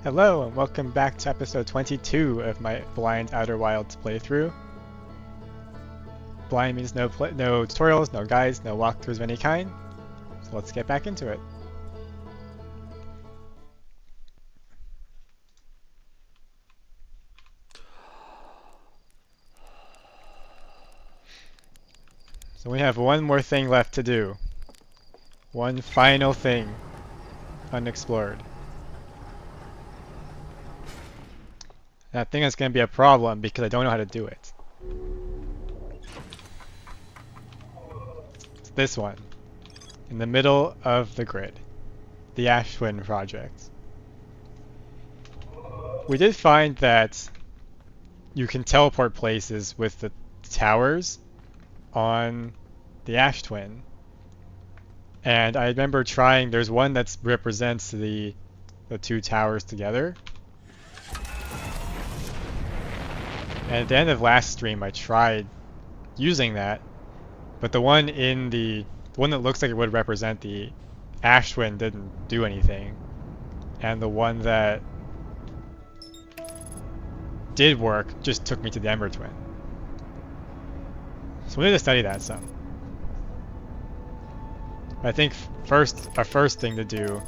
Hello and welcome back to episode 22 of my Blind Outer Wilds playthrough. Blind means no tutorials, no guides, no walkthroughs of any kind. So let's get back into it. So we have one more thing left to do. One final thing unexplored. That thing is going to be a problem because I don't know how to do it. It's this one. In the middle of the grid. The Ash Twin Project. We did find that you can teleport places with the towers on the Ash Twin. And I remember trying, there's one that represents the two towers together. And at the end of last stream, I tried using that, but the one that looks like it would represent the Ash Twin didn't do anything, and the one that did work just took me to the Ember Twin. So we need to study that some. I think our first thing to do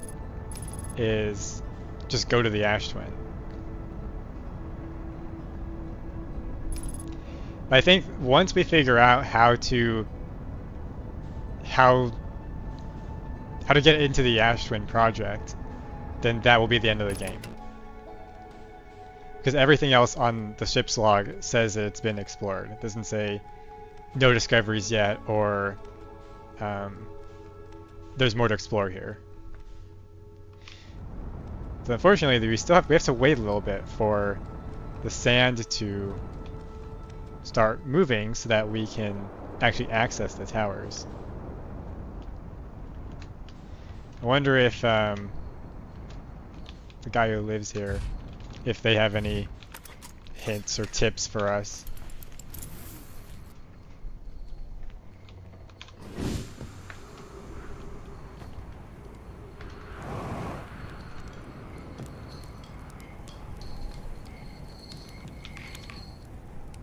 is just go to the Ash Twin. I think once we figure out how to get into the Ash Twin project, then that will be the end of the game. Because everything else on the ship's log says that it's been explored. It doesn't say no discoveries yet or there's more to explore here. So unfortunately, we have to wait a little bit for the sand to start moving so that we can actually access the towers. I wonder if the guy who lives here, if they have any hints or tips for us.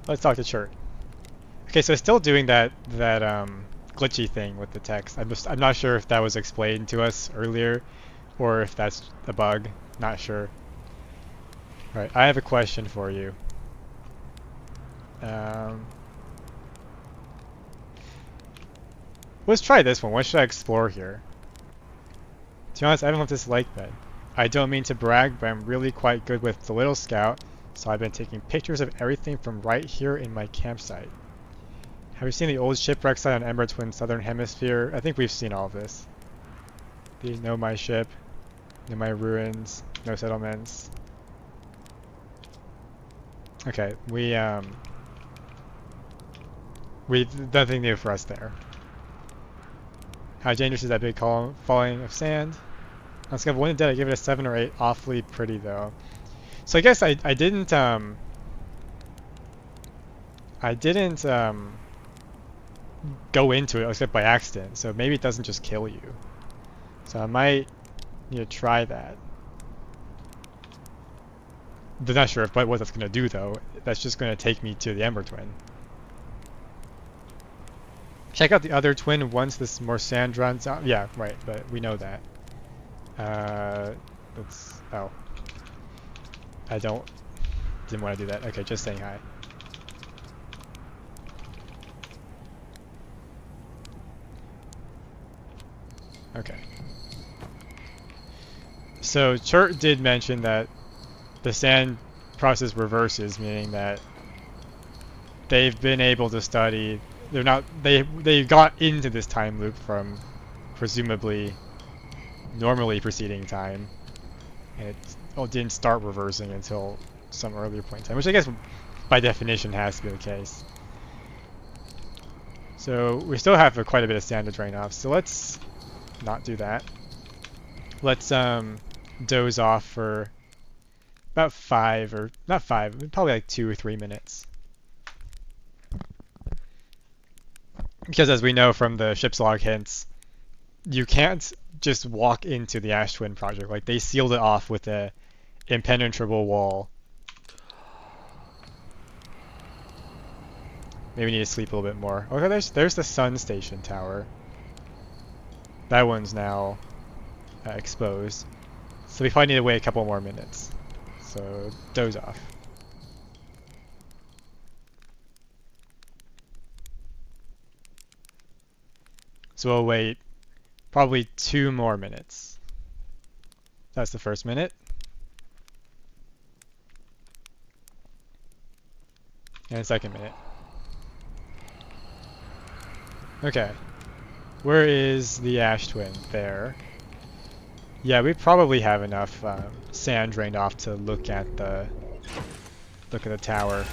Let's talk to Chert. Okay, so still doing that glitchy thing with the text. I'm not sure if that was explained to us earlier, or if that's a bug. Not sure. All right, I have a question for you. Let's try this one. What should I explore here? To be honest, I don't love this lake bed. I don't mean to brag, but I'm really quite good with the Little Scout. So I've been taking pictures of everything from right here in my campsite. Have you seen the old shipwreck site on Ember Twin Southern Hemisphere? I think we've seen all of this. These know my ship, know my ruins, no settlements. Okay, we nothing new for us there. How dangerous is that big column falling of sand? On a scale of 1 to dead, I give it a 7 or 8. Awfully pretty though. So I guess I didn't go into it except by accident, so maybe it doesn't just kill you. So I might need to try that. I'm not sure what that's going to do though. That's just going to take me to the Ember Twin. Check out the other twin once this more sand runs out. Yeah, right, but we know that. Oh. Didn't want to do that. Okay, just saying hi. Okay. So Chert did mention that the sand process reverses, meaning that they've been able to study. They got into this time loop from presumably normally preceding time, and it didn't start reversing until some earlier point in time, which I guess by definition has to be the case. So we still have quite a bit of sand to drain off, so let's not do that. Let's doze off for about 5, or not 5, probably like 2 or 3 minutes. Because as we know from the ship's log hints, you can't just walk into the Ash Twin project. Like, they sealed it off with a impenetrable wall. Maybe we need to sleep a little bit more. Okay, there's the sun station tower. That one's now exposed. So we probably need to wait a couple more minutes. So doze off. So we'll wait probably 2 more minutes. That's the first minute. And second minute. Okay. Where is the ash twin? There. Yeah, we probably have enough sand drained off to look at the tower.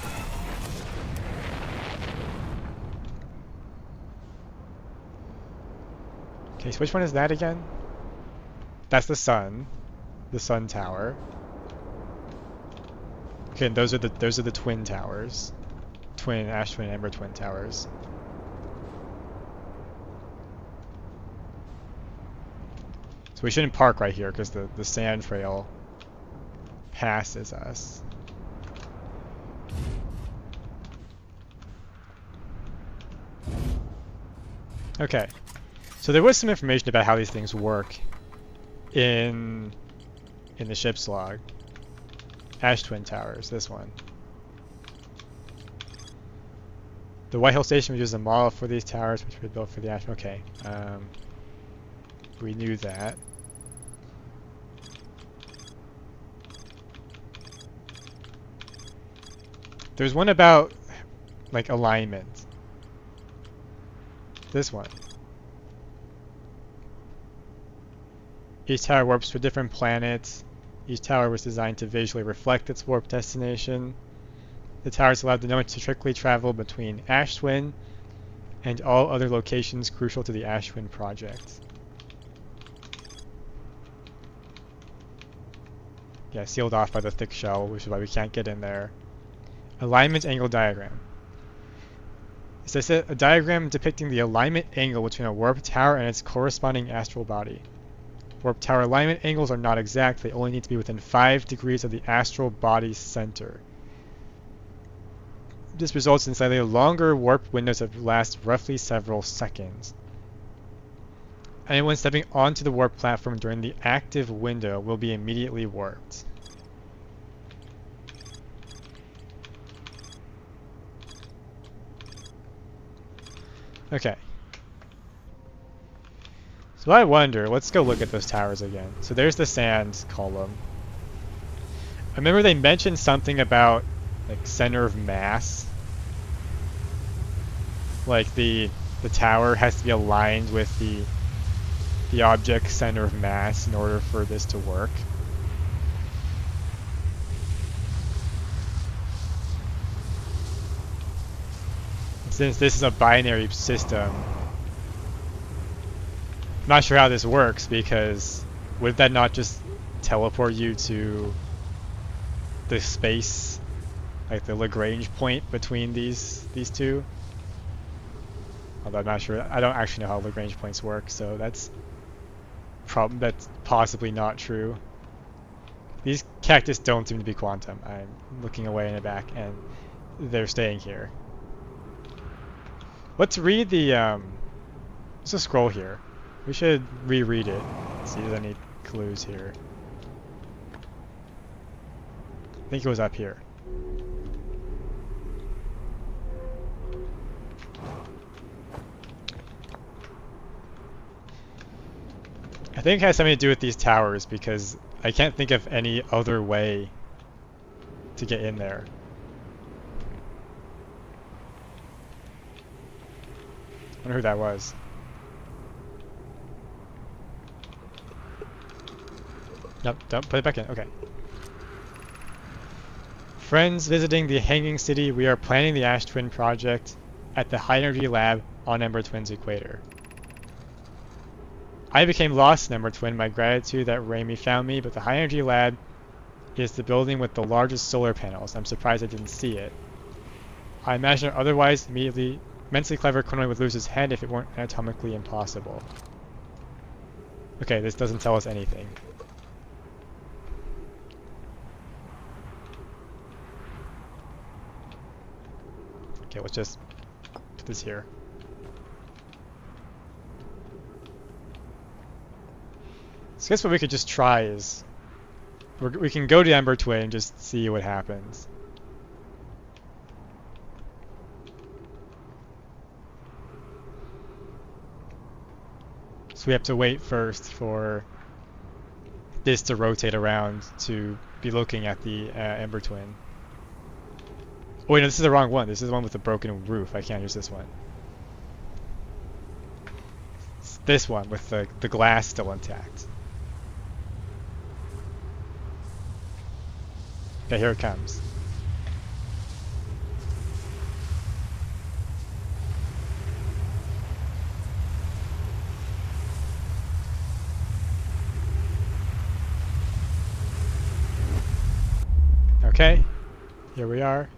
Okay, so which one is that again? That's the sun tower. Okay, those are the twin towers. Ash twin, ember twin towers. So we shouldn't park right here because the sand trail passes us. Okay. So there was some information about how these things work in the ship's log. Ash twin towers, this one. The White Hill Station was used as a model for these towers, which were built for the Ash. Okay. We knew that. There's one about, like, alignment. This one. Each tower warps to a different planet. Each tower was designed to visually reflect its warp destination. The towers allowed the Nomad to strictly travel between Ash Twin and all other locations crucial to the Ash Twin project. Yeah, sealed off by the thick shell, which is why we can't get in there. Alignment angle diagram. It says a diagram depicting the alignment angle between a warp tower and its corresponding astral body. Warp tower alignment angles are not exact, they only need to be within 5 degrees of the astral body's center. This results in slightly longer warp windows that last roughly several seconds. Anyone stepping onto the warp platform during the active window will be immediately warped. Okay. So I wonder, let's go look at those towers again. So there's the sand column. I remember they mentioned something about like center of mass. Like the tower has to be aligned with the object's center of mass in order for this to work. Since this is a binary system, I'm not sure how this works, because would that not just teleport you to the space, like the Lagrange point between these two? Although I'm not sure, I don't actually know how Lagrange points work, so that's possibly not true. These cactus don't seem to be quantum. I'm looking away in the back, and they're staying here. Let's read the let's just scroll here. We should reread it, see if there's any clues here. I think it was up here. I think it has something to do with these towers, because I can't think of any other way to get in there. I wonder who that was. Nope, don't put it back in. Okay. Friends visiting the Hanging City, we are planning the Ash Twin project at the High Energy Lab on Ember Twin's equator. I became lost in Ember Twin. My gratitude that Raimi found me, but the High Energy Lab is the building with the largest solar panels. I'm surprised I didn't see it. I imagine otherwise immensely clever Konoe would lose his head if it weren't anatomically impossible. Okay, this doesn't tell us anything. Okay, let's just put this here. So I guess what we could just try is we can go to Ember Twin and just see what happens. So we have to wait first for this to rotate around to be looking at the Ember Twin. Oh wait, no, this is the wrong one. This is the one with the broken roof. I can't use this one. It's this one with the glass still intact. Okay, here it comes. Okay, here we are.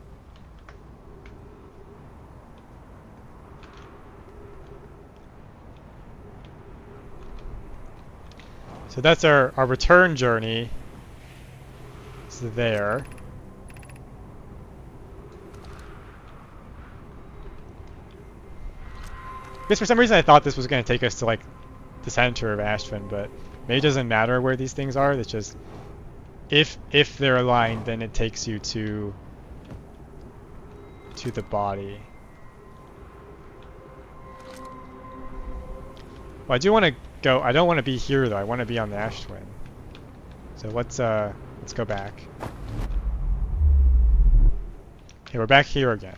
So that's our return journey. It's there. I guess for some reason I thought this was going to take us to like the center of Ashfin, but maybe it doesn't matter where these things are. It's just if they're aligned, then it takes you to the body. Well, I do want to go. I don't want to be here though. I want to be on the Ash Twin. So let's go back. Okay, we're back here again.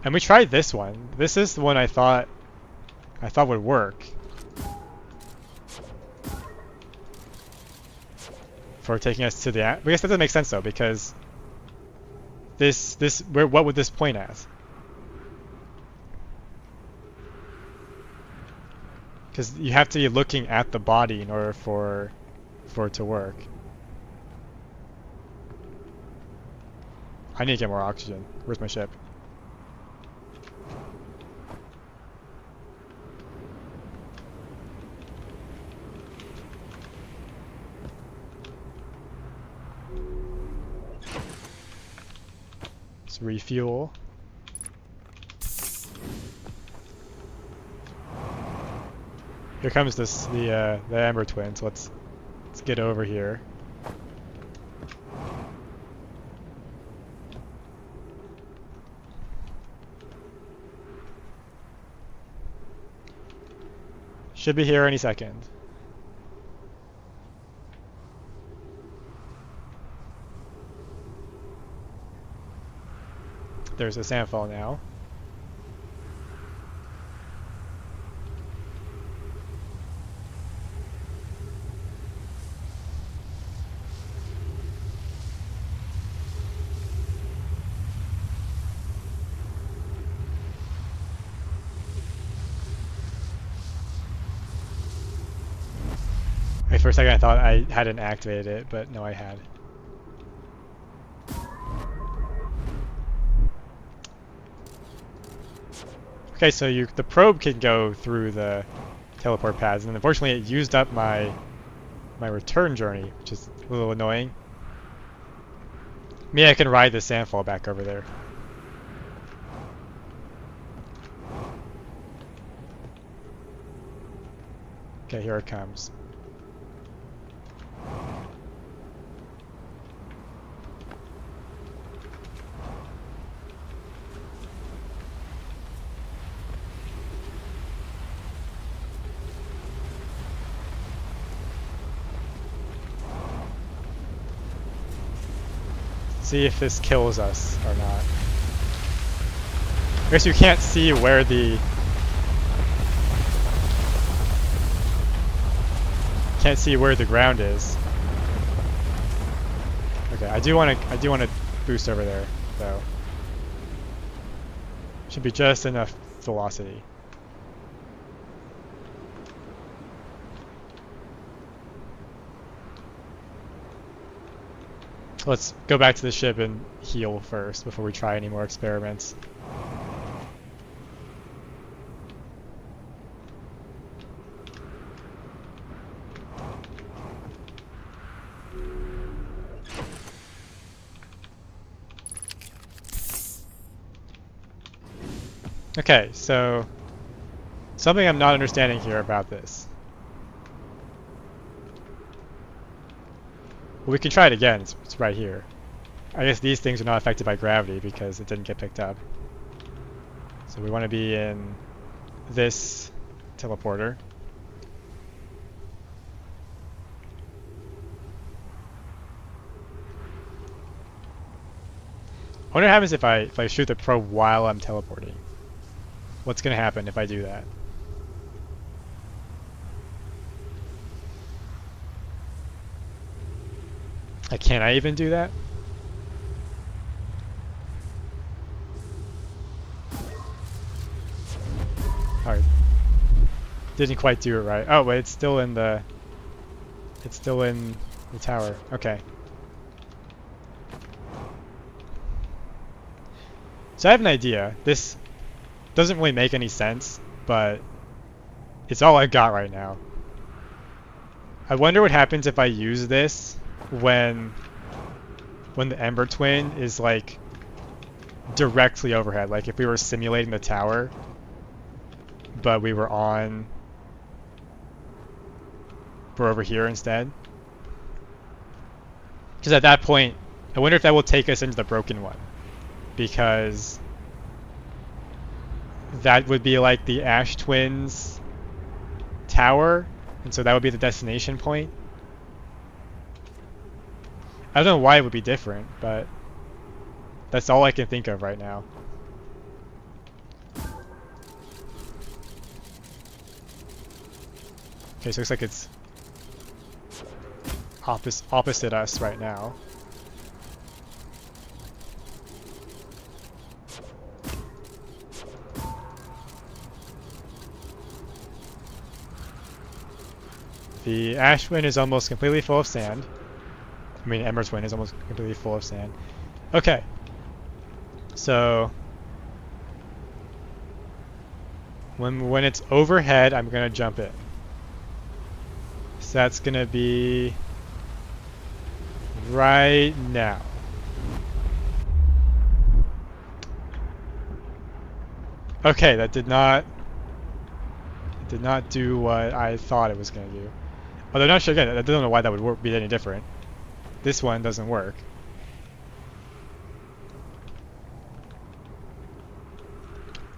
And we tried this one. This is the one I thought would work for taking us to the. I guess that doesn't make sense though, because what would this point as? Because you have to be looking at the body in order for it to work. I need to get more oxygen. Where's my ship? Let's refuel. Here comes the Ember Twin. So let's get over here. Should be here any second. There's a sandfall now. For a second I thought I hadn't activated it, but no, I had. Okay, so the probe can go through the teleport pads, and unfortunately it used up my return journey, which is a little annoying. Maybe I can ride the sandfall back over there. Okay, here it comes. See if this kills us or not. I guess you can't see where the ground is. Okay, I do want to boost over there though. Should be just enough velocity. Let's go back to the ship and heal first before we try any more experiments. Okay, so something I'm not understanding here about this. Well, we can try it again. It's right here. I guess these things are not affected by gravity because it didn't get picked up. So we want to be in this teleporter. I wonder what happens if I shoot the probe while I'm teleporting. What's gonna happen if I do that? Can I even do that? Alright. Didn't quite do it right. Oh wait, it's still in the tower. Okay. So I have an idea. This doesn't really make any sense, but it's all I've got right now. I wonder what happens if I use this when the Ember Twin is like directly overhead. Like if we were simulating the tower, but we're over here instead. Because at that point, I wonder if that will take us into the broken one. Because that would be like the Ash Twins tower, and so that would be the destination point. I don't know why it would be different, but that's all I can think of right now. Okay, so it looks like it's opposite us right now. The Ash Twin is almost completely full of sand. I mean, Ember Twin is almost completely full of sand. Okay. So when it's overhead, I'm gonna jump it. So that's gonna be right now. Okay, that did not do what I thought it was gonna do. Although not sure again, I don't know why that would be any different. This one doesn't work.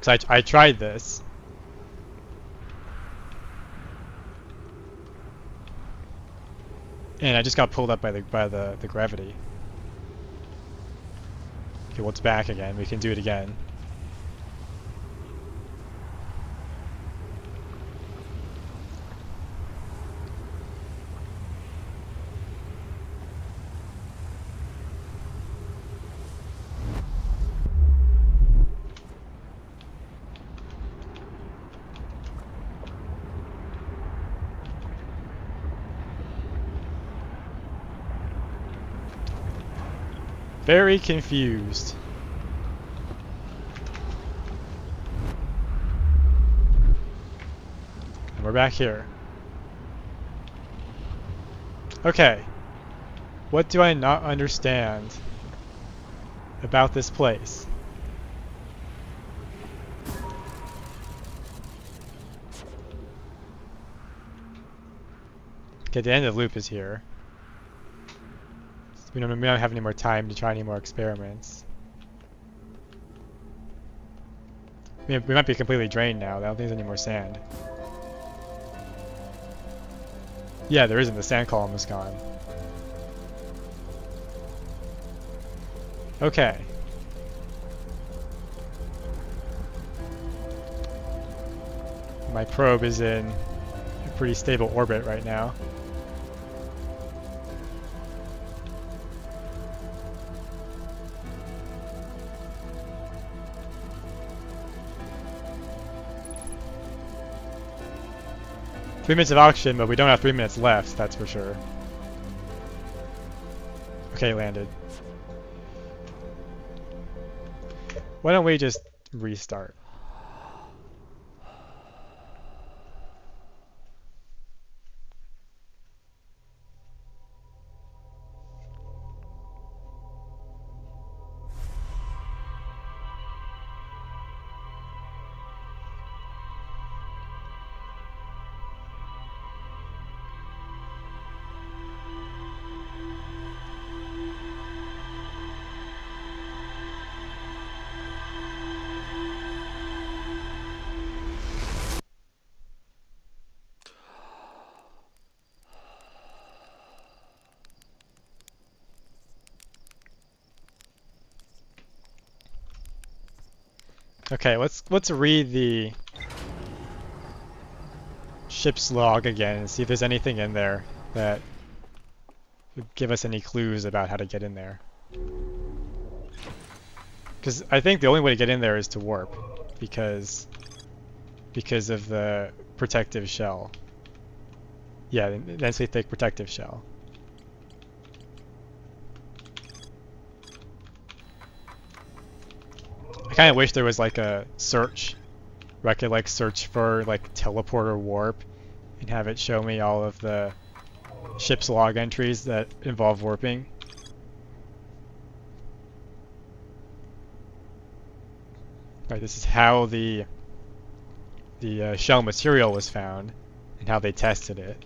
So I tried this. And I just got pulled up by the gravity. Okay, well it's back again. We can do it again. Very confused. And we're back here. Okay. What do I not understand about this place? Okay, the end of the loop is here. We don't have any more time to try any more experiments. We might be completely drained now. I don't think there's any more sand. Yeah, there isn't. The sand column is gone. Okay. My probe is in a pretty stable orbit right now. Three minutes of oxygen, but we don't have 3 minutes left, that's for sure. Okay, landed. Why don't we just restart? Okay, let's read the ship's log again and see if there's anything in there that would give us any clues about how to get in there. Because I think the only way to get in there is to warp, because of the protective shell. Yeah, the densely thick protective shell. I kind of wish there was like a search where I could like search for like teleporter warp and have it show me all of the ship's log entries that involve warping. Right, this is how the shell material was found and how they tested it.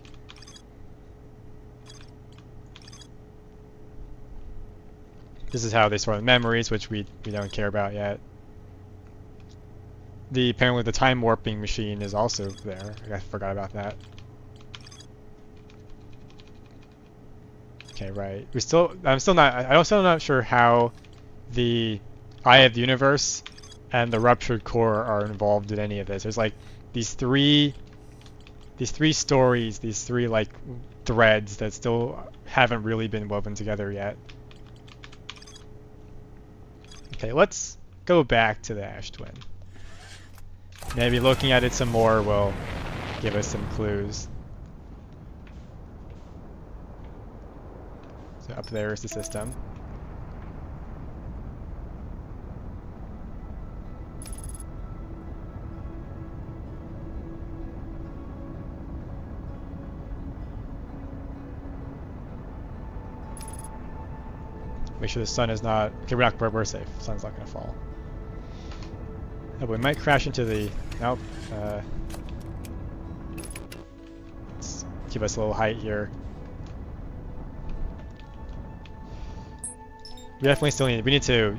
This is how they store the memories, which we don't care about yet. Apparently the time warping machine is also there. I forgot about that. Okay, right. I'm still not sure how the Eye of the Universe and the Ruptured Core are involved in any of this. There's like these three stories, these three like threads that still haven't really been woven together yet. Okay, let's go back to the Ash Twin. Maybe looking at it some more will give us some clues. So up there is the system. Make sure the sun is not... Okay, we're safe. The sun's not going to fall. Oh, but we might crash into the... Nope. Let's give us a little height here. We definitely still need... We need to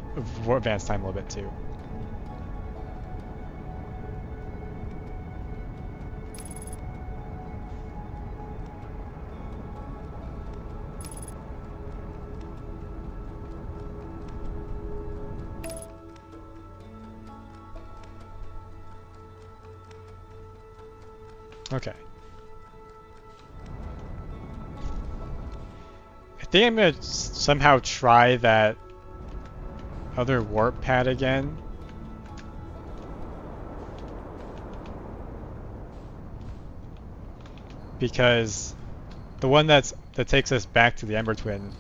advance time a little bit too. Okay. I think I'm gonna somehow try that other warp pad again. Because the one that takes us back to the Ember Twin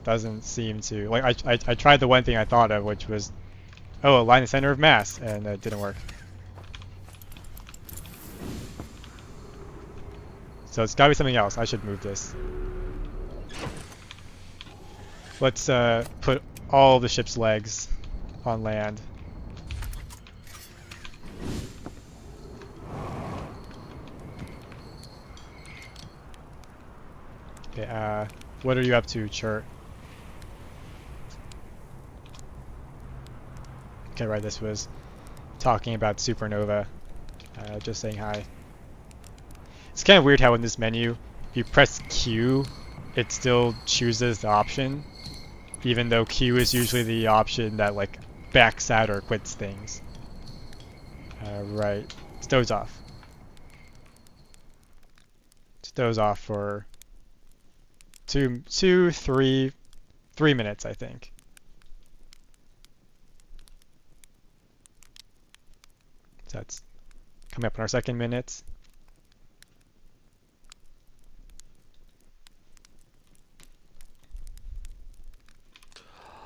doesn't seem to... Like, I tried the one thing I thought of, which was, oh, align the center of mass, and it didn't work. So it's gotta be something else. I should move this. Let's put all the ship's legs on land. Okay, what are you up to, Chert? Okay, right, this was talking about supernova. Just saying hi. It's kind of weird how in this menu, if you press Q, it still chooses the option, even though Q is usually the option that like backs out or quits things. Right, let's doze off. Let's doze off for 3 minutes, I think. So that's coming up in our second minute.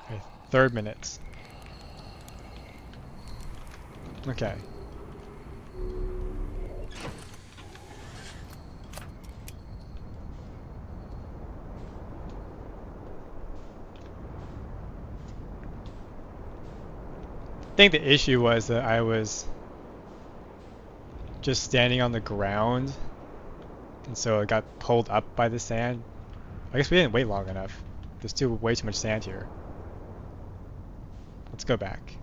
Okay, third minute. Okay. I think the issue was that I was just standing on the ground, and so it got pulled up by the sand. I guess we didn't wait long enough. There's way too much sand here. Let's go back.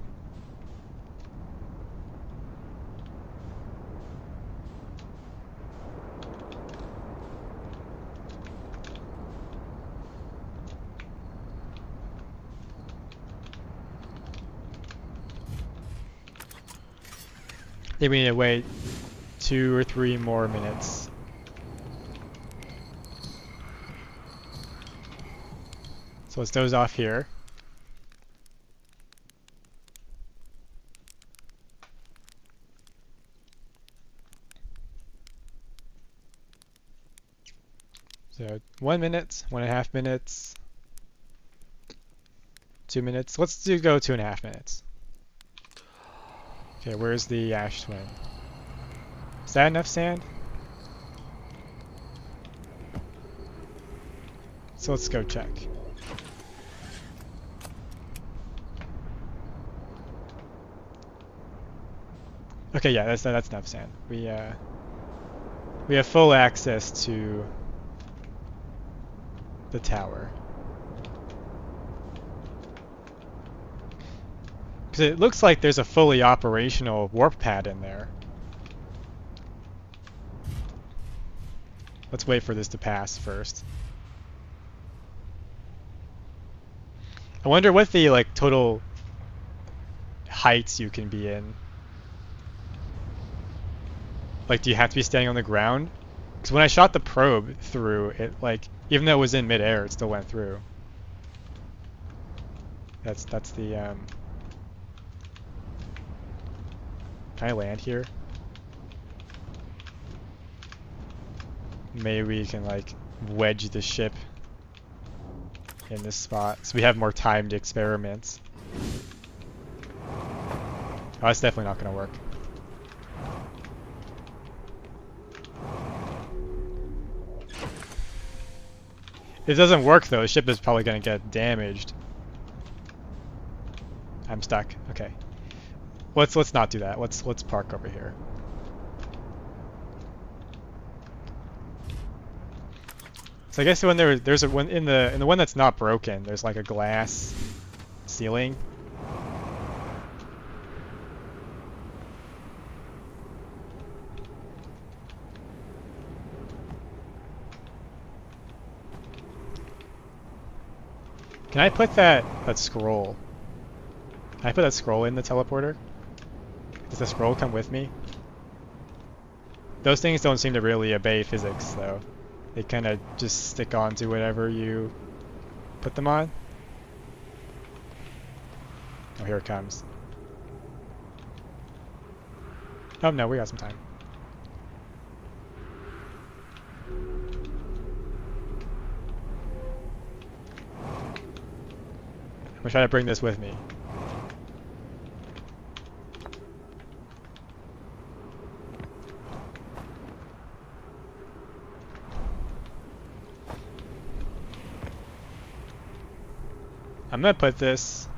Then we need to wait 2 or 3 more minutes. So let's doze off here. So 1 minute, 1.5 minutes, 2 minutes. Let's go 2.5 minutes. Okay, where's the ash twin? Is that enough sand? So let's go check. Okay, yeah, that's enough sand. We have full access to the tower. Because it looks like there's a fully operational warp pad in there. Let's wait for this to pass first. I wonder what the like total heights you can be in. Like, do you have to be standing on the ground? Because when I shot the probe through, it like, even though it was in midair, it still went through. That's the Can I land here? Maybe we can like wedge the ship in this spot so we have more time to experiment. Oh, that's definitely not gonna work. If it doesn't work though, the ship is probably gonna get damaged. I'm stuck. Okay. Let's not do that. Let's park over here. So I guess when there's a one in the one that's not broken, there's like a glass ceiling. Can I put that scroll? Can I put that scroll in the teleporter? Does the scroll come with me? Those things don't seem to really obey physics though. They kind of just stick on to whatever you put them on. Oh, here it comes. Oh no, we got some time. I'm gonna try to bring this with me. I'm gonna put this,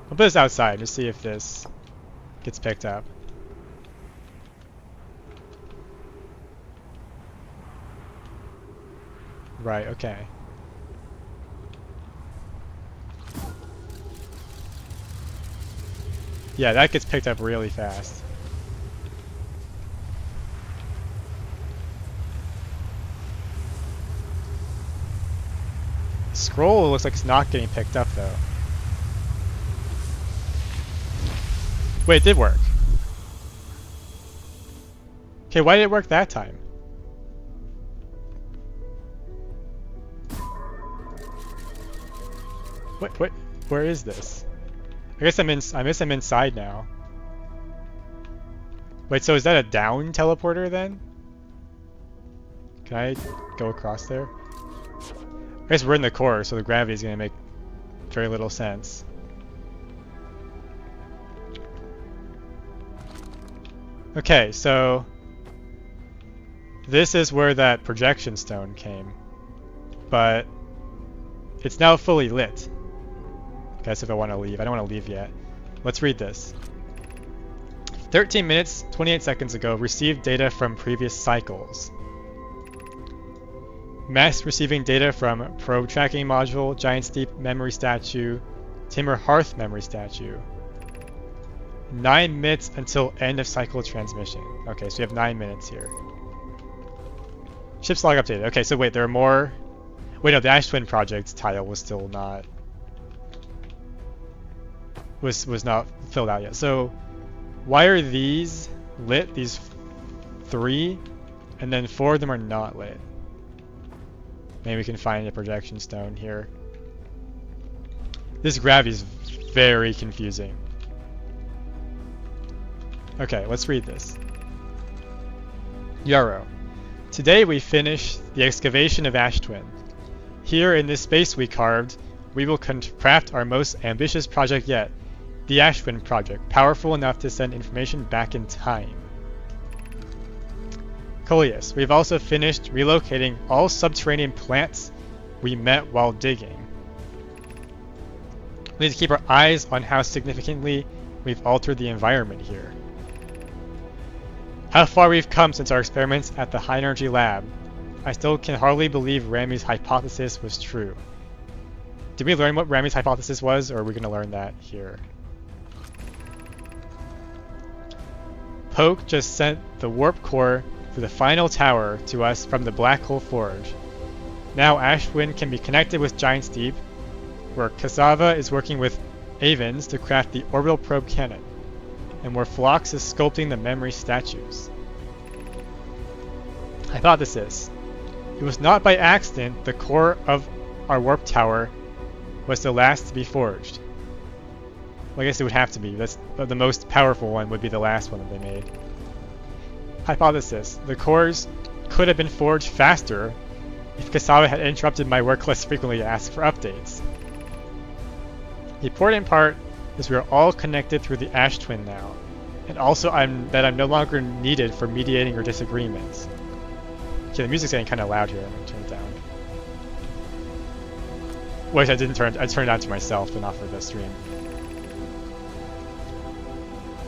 I'll put this outside to see if this gets picked up. Right, okay. Yeah, that gets picked up really fast. Scroll looks like it's not getting picked up though. Wait, it did work. Okay, why did it work that time? What, where is this? I guess I'm inside now. Wait, so is that a down teleporter then? Can I go across there? I guess we're in the core, so the gravity is going to make very little sense. Okay, so this is where that projection stone came, but it's now fully lit. I guess if I want to leave. I don't want to leave yet. Let's read this. 13 minutes, 28 seconds ago, received data from previous cycles. Mass receiving data from probe tracking module, Giant Steep memory statue, Timber Hearth memory statue. 9 minutes until end of cycle transmission. Okay, so we have 9 minutes here. Ship's log updated. Okay, so wait, there are more. Wait, no, the Ash Twin Project tile was still not was not filled out yet. So why are these lit, these 3, and then 4 of them are not lit. Maybe we can find a projection stone here. This gravity is very confusing. Okay, let's read this. Yarrow. Today we finish the excavation of Ash Twin. Here in this space we carved, we will craft our most ambitious project yet, the Ash Twin project, powerful enough to send information back in time. Coleus, we've also finished relocating all subterranean plants we met while digging. We need to keep our eyes on how significantly we've altered the environment here. How far we've come since our experiments at the High Energy Lab. I still can hardly believe Rami's hypothesis was true. Did we learn what Rami's hypothesis was, or are we going to learn that here? Poke just sent the warp core for the final tower to us from the Black Hole Forge. Now Ash Twin can be connected with Giant's Deep, where Cassava is working with Avens to craft the orbital probe cannon, and where Phlox is sculpting the memory statues. Hypothesis. It was not by accident the core of our warp tower was the last to be forged. Well, I guess it would have to be. That's the most powerful one would be the last one that they made. Hypothesis. The cores could have been forged faster if Cassava had interrupted my work less frequently to ask for updates. The important part is we are all connected through the Ash Twin now, and also I'm no longer needed for mediating our disagreements. Okay, the music's getting kind of loud here. I'm going to turn it down. Wait, I turned it on to myself and not for the stream.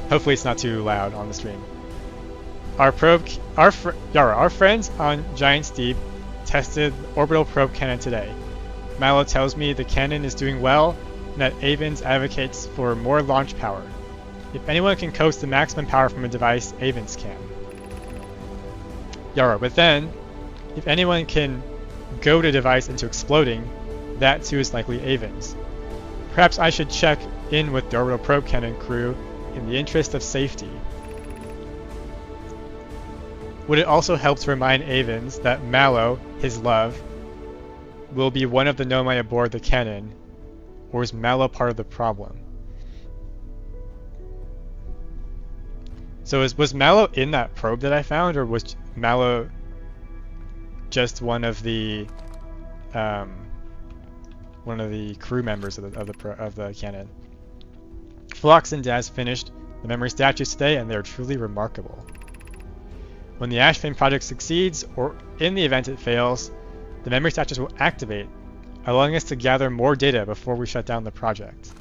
Hopefully it's not too loud on the stream. Our friends on Giant's Deep tested the orbital probe cannon today. Mallow tells me the cannon is doing well, and that Avens advocates for more launch power. If anyone can coax the maximum power from a device, Avens can. Yarrow, but then, if anyone can goad a device into exploding, that too is likely Avens. Perhaps I should check in with the orbital probe cannon crew in the interest of safety. Would it also help to remind Avens that Mallow, his love, will be one of the Nomai aboard the cannon, or is Mallow part of the problem? So was Mallow in that probe that I found, or was Mallow just one of the crew members of the cannon? Phlox and Daz finished the memory statues today, and they are truly remarkable. When the Ash Twin project succeeds, or in the event it fails, the memory statues will activate, allowing us to gather more data before we shut down the project.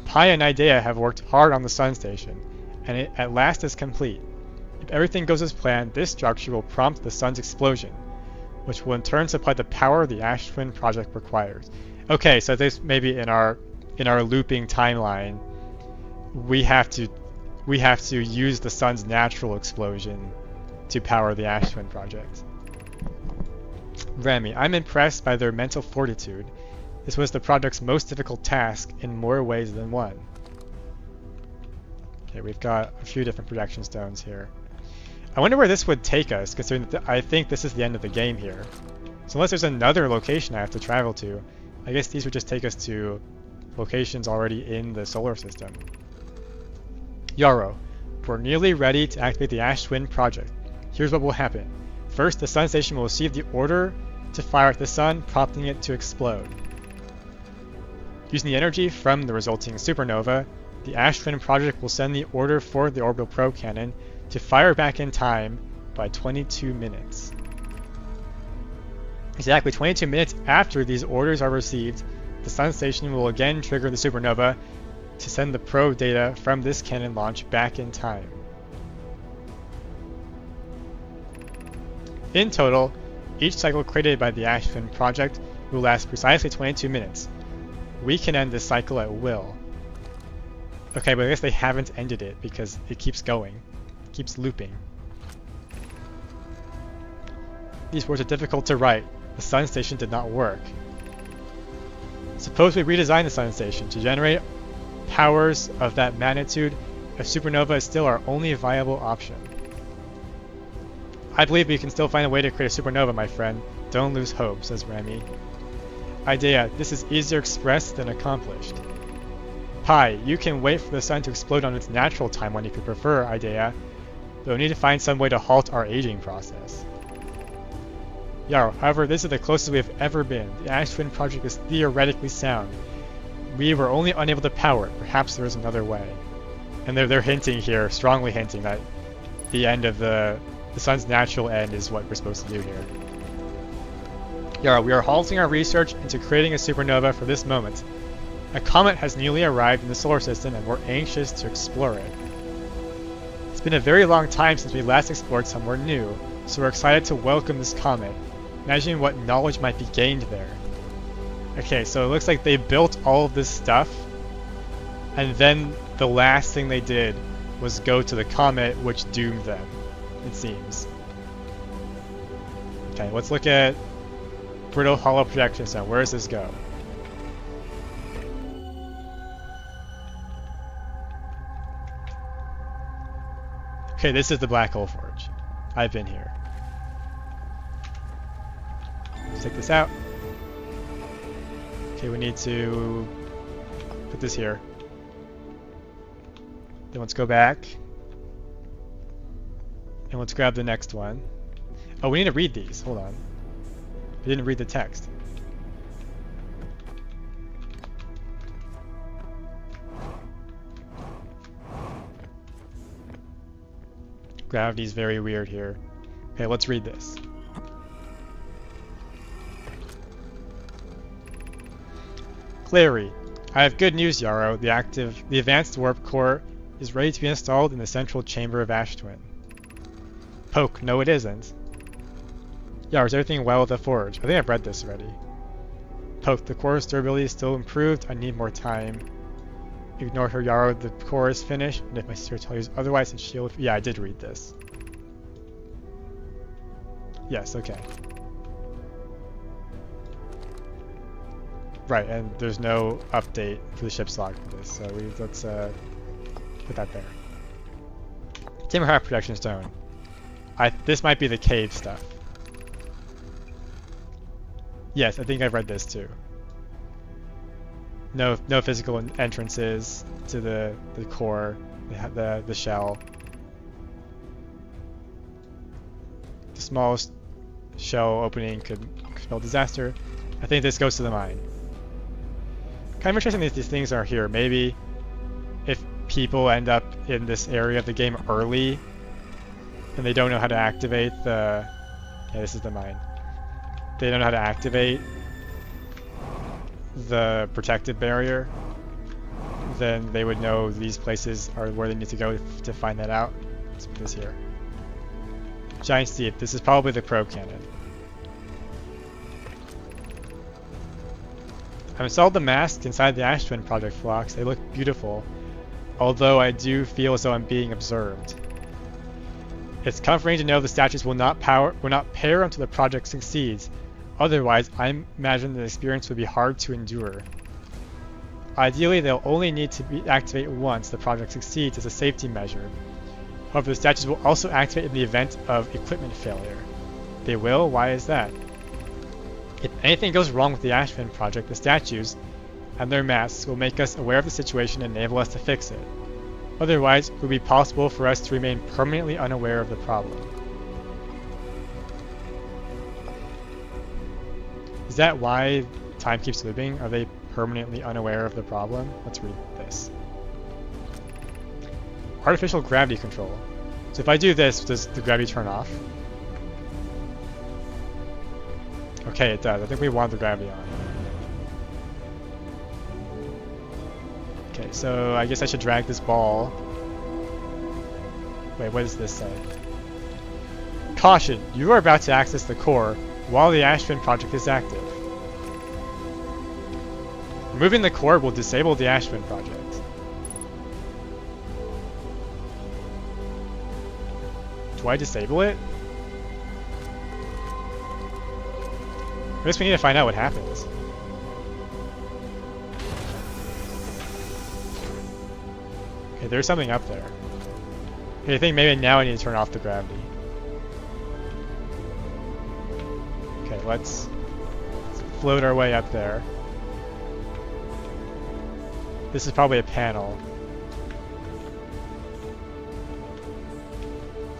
Pi and Idea have worked hard on the Sun Station, and it at last is complete. If everything goes as planned, this structure will prompt the Sun's explosion, which will in turn supply the power the Ash Twin project requires. Okay, so this maybe in our looping timeline, we have to use the Sun's natural explosion to power the Ash Twin project. Rami, I'm impressed by their mental fortitude. This was the project's most difficult task in more ways than one. Okay, we've got a few different projection stones here. I wonder where this would take us, considering that I think this is the end of the game here. So unless there's another location I have to travel to, I guess these would just take us to locations already in the solar system. Yarrow, we're nearly ready to activate the Ash Twin project. Here's what will happen. First, the Sun Station will receive the order to fire at the Sun, prompting it to explode. Using the energy from the resulting supernova, the Ash Twin project will send the order for the orbital probe cannon to fire back in time by 22 minutes. Exactly 22 minutes after these orders are received, the Sun Station will again trigger the supernova to send the probe data from this cannon launch back in time. In total, each cycle created by the Ash Twin project will last precisely 22 minutes. We can end this cycle at will. Okay, but I guess they haven't ended it because it keeps going. It keeps looping. These words are difficult to write. The Sun Station did not work. Suppose we redesign the Sun Station to generate powers of that magnitude, a supernova is still our only viable option. I believe we can still find a way to create a supernova, my friend. Don't lose hope, says Remy. Idea, this is easier expressed than accomplished. Pi, you can wait for the sun to explode on its natural timeline if you prefer, Idea, but we need to find some way to halt our aging process. Yarrow, however, this is the closest we have ever been. The Ash Twin project is theoretically sound. We were only unable to power it. Perhaps there is another way. And they're hinting here, strongly hinting, that the end of the sun's natural end is what we're supposed to do here. Yarrow, we are halting our research into creating a supernova for this moment. A comet has newly arrived in the solar system and we're anxious to explore it. It's been a very long time since we last explored somewhere new, so we're excited to welcome this comet. Imagine what knowledge might be gained there. Okay, so it looks like they built all of this stuff, and then the last thing they did was go to the comet, which doomed them, it seems. Okay, let's look at Brittle Hollow Projection Zone. Where does this go? Okay, this is the Black Hole Forge. I've been here. Let's take this out. Okay, we need to put this here. Then let's go back. And let's grab the next one. Oh, we need to read these. Hold on. I didn't read the text. Gravity's very weird here. Okay, let's read this. Clary, I have good news, Yarrow. The advanced warp core is ready to be installed in the central chamber of Ash Twin. Poke, no it isn't. Yarrow, is everything well with the forge? I think I've read this already. Poke, the core's durability is still improved. I need more time. Ignore her, Yarrow. The core is finished, and if my sister tells you otherwise, then she'll... Yeah, I did read this. Yes, okay. Right, and there's no update for the ship's log for this, so let's put that there. Timberheart Protection Stone. This might be the cave stuff. Yes, I think I've read this too. No physical entrances to the core, the shell. The smallest shell opening could spell disaster. I think this goes to the mine. Kind of interesting these things are here. Maybe if people end up in this area of the game early and they don't know how to activate the... Yeah, this is the mine. They don't know how to activate the protective barrier, then they would know these places are where they need to go to find that out. Let's put this here. Giant Steep. This is probably the probe cannon. I've installed the masks inside the Ash Twin Project Phlox. They look beautiful, although I do feel as though I'm being observed. It's comforting to know the statues will not pair until the project succeeds. Otherwise, I imagine the experience would be hard to endure. Ideally, they'll only need to be activated once the project succeeds as a safety measure. However, the statues will also activate in the event of equipment failure. They will? Why is that? If anything goes wrong with the Ash Twin project, the statues and their masks will make us aware of the situation and enable us to fix it. Otherwise, it would be possible for us to remain permanently unaware of the problem. Is that why time keeps looping? Are they permanently unaware of the problem? Let's read this. Artificial gravity control. So if I do this, does the gravity turn off? Okay, it does. I think we want the gravity on. Okay, so I guess I should drag this ball. Wait, what does this say? Caution! You are about to access the core while the Ash Twin project is active. Removing the core will disable the Ash Twin project. Do I disable it? I guess we need to find out what happens. Okay, there's something up there. Okay, I think maybe now I need to turn off the gravity. Okay, let's float our way up there. This is probably a panel.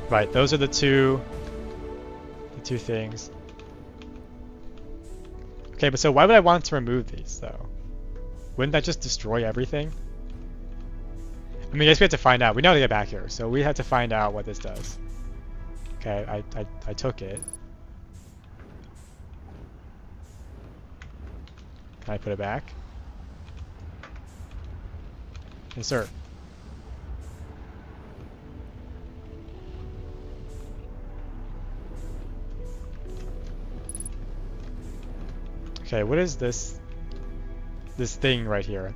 Right, those are the two things. Okay, but so why would I want to remove these though? Wouldn't that just destroy everything? I mean, I guess we have to find out. We know how to get back here, so we have to find out what this does. Okay, I took it. Can I put it back? Insert. Okay, what is this thing right here?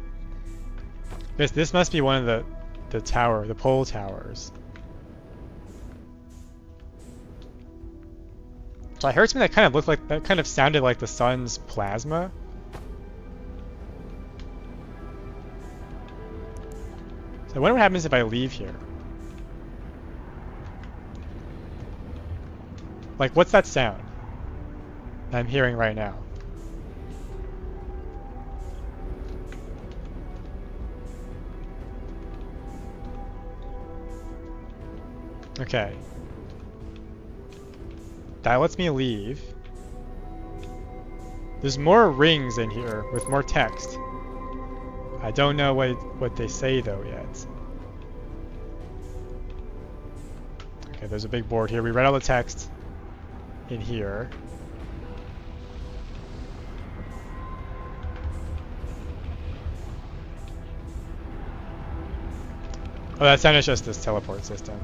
This must be one of the pole towers. So I heard something that kind of sounded like the sun's plasma. So I wonder what happens if I leave here. Like, what's that sound that I'm hearing right now? Okay. That lets me leave. There's more rings in here with more text. I don't know what they say though yet. Okay, there's a big board here. We read all the text in here. Oh, that sounded just this teleport system.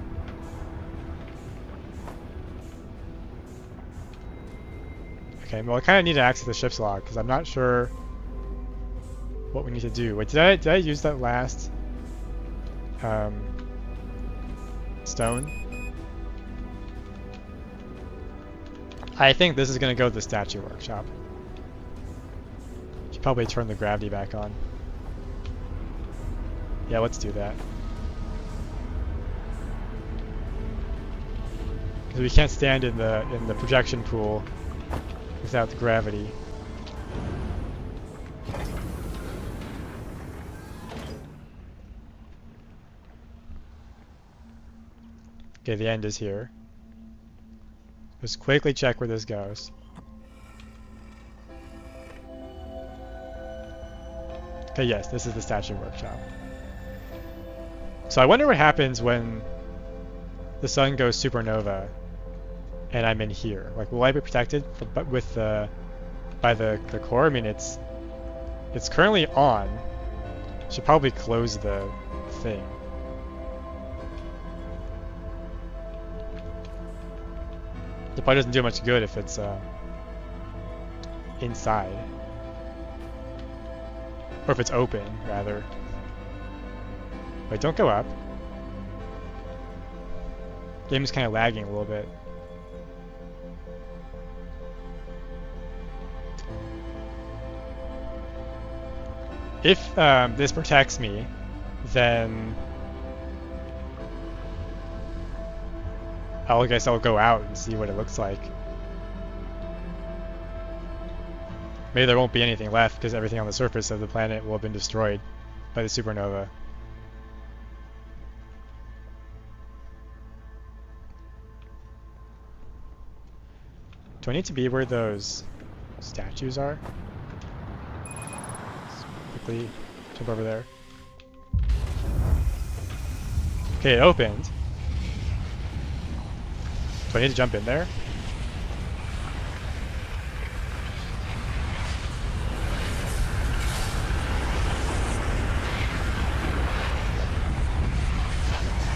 Okay, well I kind of need to access the ship's log because I'm not sure what we need to do. Wait, did I use that last stone? I think this is gonna go to the statue workshop. Should probably turn the gravity back on. Yeah, let's do that. Because we can't stand in the projection pool without the gravity. Okay, the end is here. Let's quickly check where this goes. Okay, yes, this is the statue workshop. So I wonder what happens when the sun goes supernova and I'm in here. Like, will I be protected by the core? I mean, it's currently on. Should probably close the thing. It probably doesn't do much good if it's inside. Or if it's open, rather. Wait, don't go up. Game's kind of lagging a little bit. If this protects me, then I guess I'll go out and see what it looks like. Maybe there won't be anything left because everything on the surface of the planet will have been destroyed by the supernova. Do I need to be where those statues are? Let's quickly jump over there. Okay, it opened. Do I need to jump in there?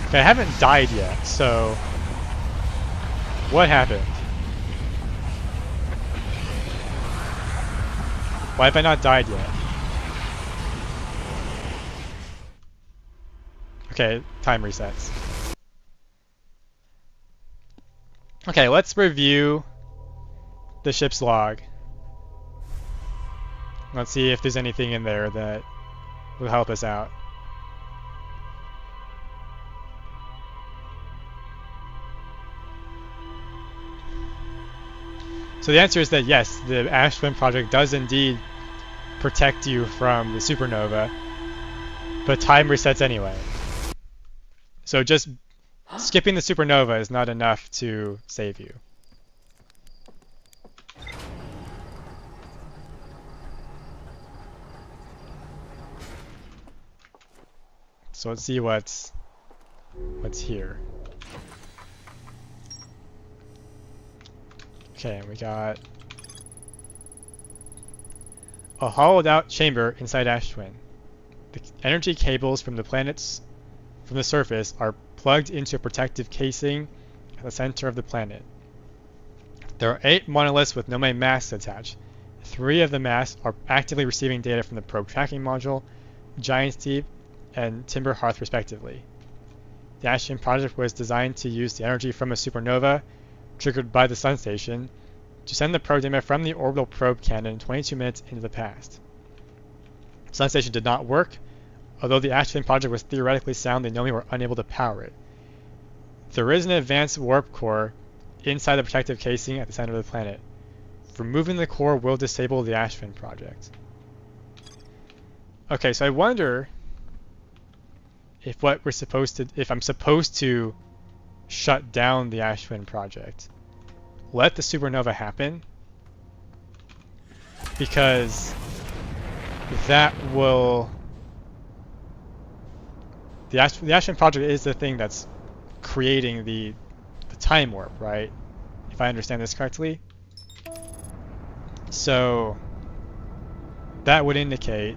Okay, I haven't died yet, so what happened? Why have I not died yet? Okay, time resets. Okay, let's review the ship's log. Let's see if there's anything in there that will help us out. So the answer is that yes, the Ash Twin project does indeed protect you from the supernova, but time resets anyway. So just skipping the supernova is not enough to save you. So let's see what's here. Okay, we got a hollowed out chamber inside Ash Twin. The energy cables from the surface are plugged into a protective casing at the center of the planet. There are 8 monoliths with no main masts attached. 3 of the masts are actively receiving data from the probe tracking module, Giant's Deep, and Timber Hearth respectively. The Ash Twin project was designed to use the energy from a supernova triggered by the Sun Station to send the probe data from the orbital probe cannon 22 minutes into the past. The Sun Station did not work. Although the Ash Twin project was theoretically sound, they normally were unable to power it. There is an advanced warp core inside the protective casing at the center of the planet. Removing the core will disable the Ash Twin project. Okay, so I wonder if I'm supposed to shut down the Ash Twin project. Let the supernova happen, because that will... The Ash Twin project is the thing that's creating the time warp, right? If I understand this correctly. So that would indicate...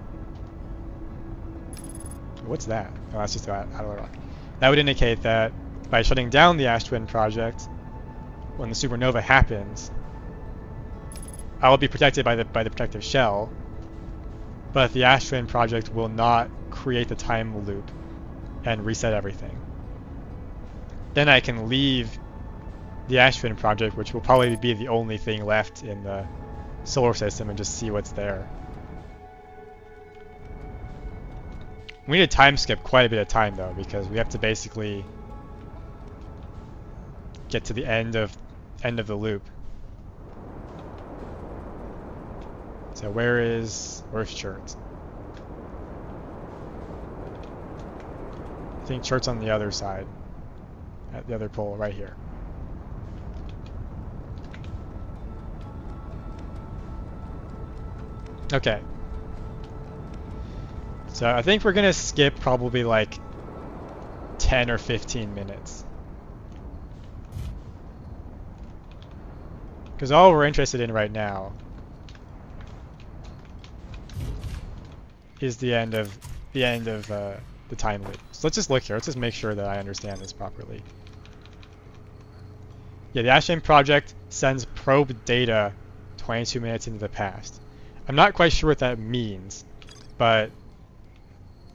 What's that? Oh, that's just out of the rock. That would indicate that by shutting down the Ash Twin project, when the supernova happens, I will be protected by the protective shell, but the Ash Twin project will not create the time loop and reset everything. Then I can leave the Ash Twin project, which will probably be the only thing left in the solar system, and just see what's there. We need to time skip quite a bit of time though, because we have to basically get to the end of the loop. So where's Chert? I think Chert's on the other side, at the other pole right here. Okay. So I think we're gonna skip probably like 10 or 15 minutes. Because all we're interested in right now is the end of the time loop. So let's just look here. Let's just make sure that I understand this properly. Yeah, the Ash Twin project sends probe data 22 minutes into the past. I'm not quite sure what that means, but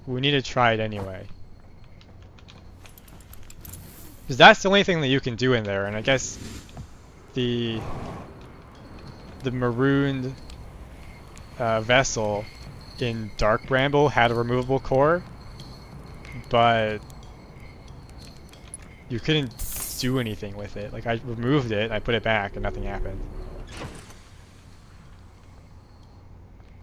we need to try it anyway. Because that's the only thing that you can do in there, and I guess the marooned vessel in Dark Bramble had a removable core, but you couldn't do anything with it. Like, I removed it, I put it back, and nothing happened.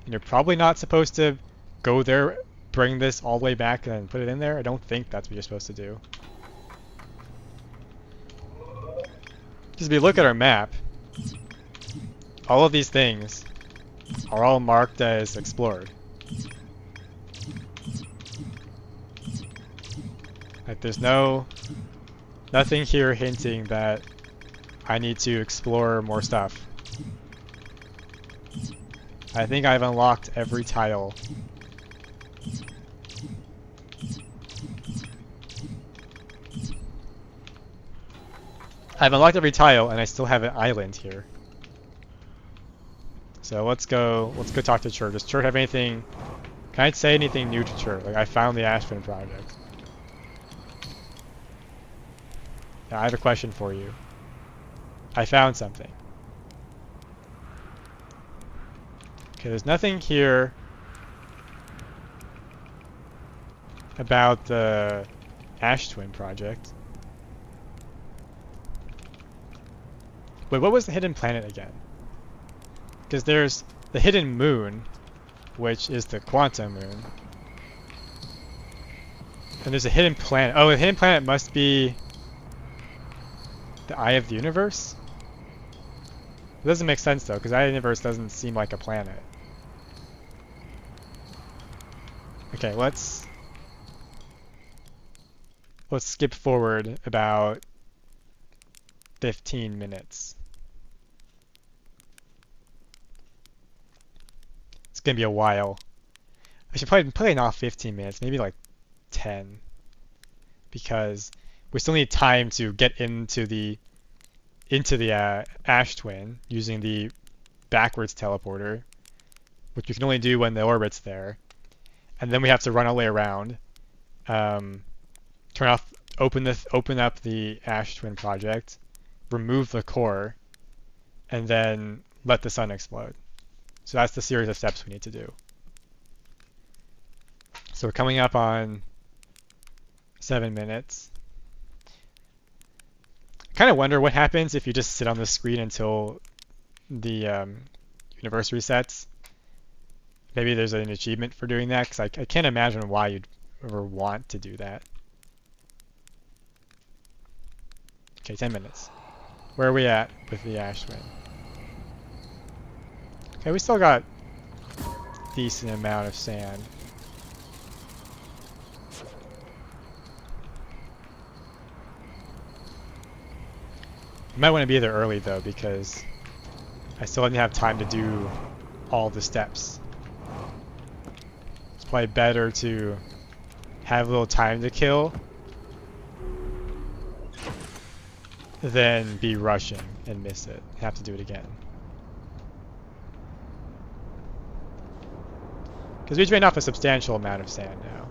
And you're probably not supposed to go there, bring this all the way back, and put it in there. I don't think that's what you're supposed to do. Because if you look at our map, all of these things are all marked as explored. Like, there's nothing here hinting that I need to explore more stuff. I think I've unlocked every tile. I've unlocked every tile, and I still have an island here. So let's go talk to Chert. Does Chert have anything? Can I say anything new to Chert? Like, I found the Ash Twin project. Yeah, I have a question for you. I found something. Okay, there's nothing here about the Ash Twin project. Wait, what was the hidden planet again? Because there's the hidden moon, which is the quantum moon. And there's a hidden planet. Oh, the hidden planet must be the Eye of the Universe? It doesn't make sense though, because Eye of the Universe doesn't seem like a planet. Okay, let's skip forward about 15 minutes. It's gonna be a while. I should probably not 15 minutes, maybe like 10, because we still need time to get into the Ash Twin using the backwards teleporter, which we can only do when the orbit's there, and then we have to run all the way around, turn off, open up the Ash Twin project, remove the core, and then let the sun explode. So that's the series of steps we need to do. So we're coming up on 7 minutes. I kind of wonder what happens if you just sit on the screen until the universe resets. Maybe there's an achievement for doing that, because I can't imagine why you'd ever want to do that. Okay, 10 minutes. Where are we at with the Ash Twin? Okay, we still got a decent amount of sand. I might want to be there early though, because I still didn't have time to do all the steps. It's probably better to have a little time to kill than be rushing and miss it. Have to do it again. Because we drained off a substantial amount of sand now.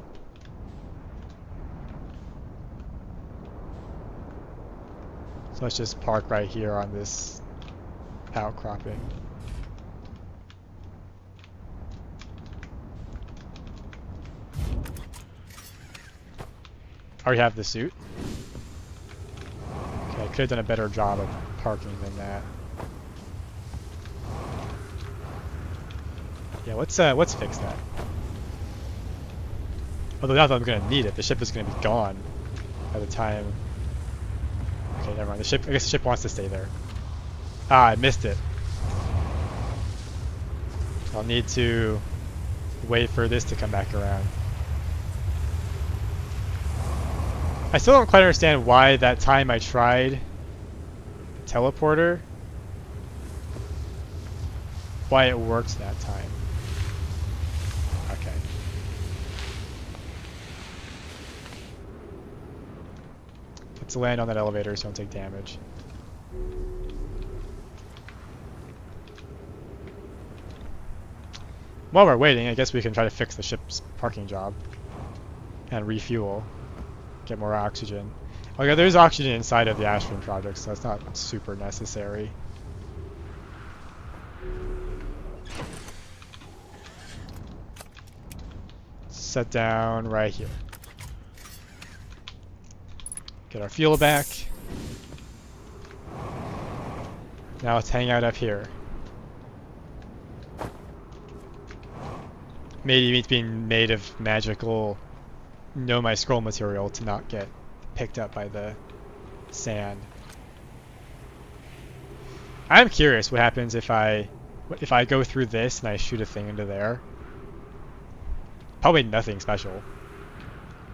So let's just park right here on this outcropping. I already have the suit. Okay, I could have done a better job of parking than that. Yeah, let's fix that. Although not that I'm gonna need it, the ship is gonna be gone by the time. Okay, never mind. I guess the ship wants to stay there. Ah, I missed it. I'll need to wait for this to come back around. I still don't quite understand why that time I tried the teleporter, why it worked that time. Okay. Let's land on that elevator so I don't take damage. While we're waiting, I guess we can try to fix the ship's parking job and refuel, get more oxygen. Okay, there's oxygen inside of the Ash Twin project, so that's not super necessary. Set down right here. Get our fuel back. Now let's hang out up here. Maybe it's being made of magical Know My Scroll material to not get picked up by the sand. I'm curious what happens if I go through this and I shoot a thing into there. Probably nothing special.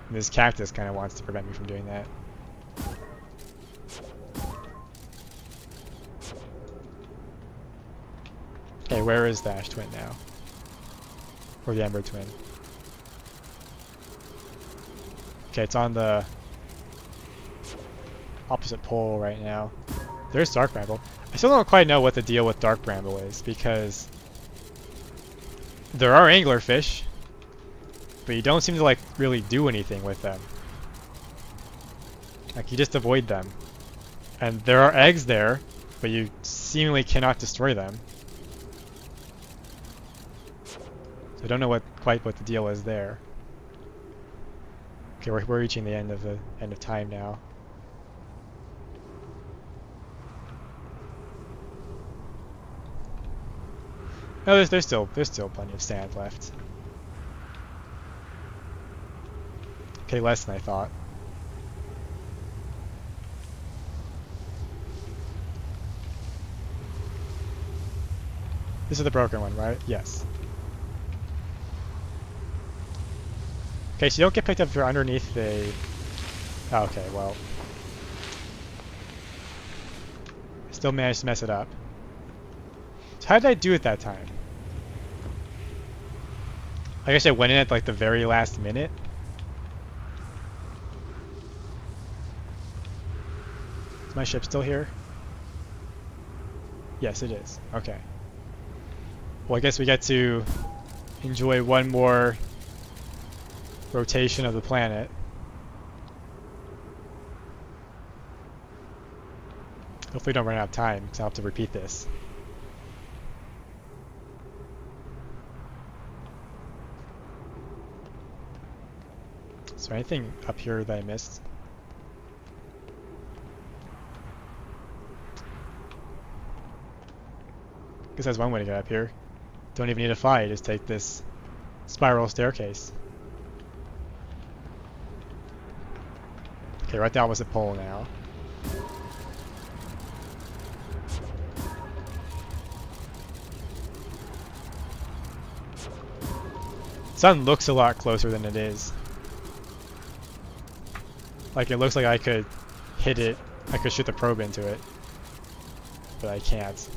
This cactus kind of wants to prevent me from doing that. Okay, where is the Ash Twin now? Or the Ember Twin? Okay, it's on the opposite pole right now. There's Dark Bramble. I still don't quite know what the deal with Dark Bramble is, because there are anglerfish, but you don't seem to like really do anything with them. Like you just avoid them. And there are eggs there, but you seemingly cannot destroy them. So I don't know quite what the deal is there. Okay, we're reaching the end of time now. No, there's still plenty of sand left. Okay, less than I thought. This is the broken one, right? Yes. Okay, so you don't get picked up if you're underneath the... Oh, okay, well. I still managed to mess it up. So how did I do it that time? I guess I went in at like the very last minute. Is my ship still here? Yes, it is. Okay. Well, I guess we get to enjoy one more rotation of the planet. Hopefully we don't run out of time, because I'll have to repeat this. Is there anything up here that I missed? Guess that's one way to get up here. Don't even need to fly, just take this spiral staircase. Okay, right down was the pole now. Sun looks a lot closer than it is. Like, it looks like I could hit it, I could shoot the probe into it, but I can't.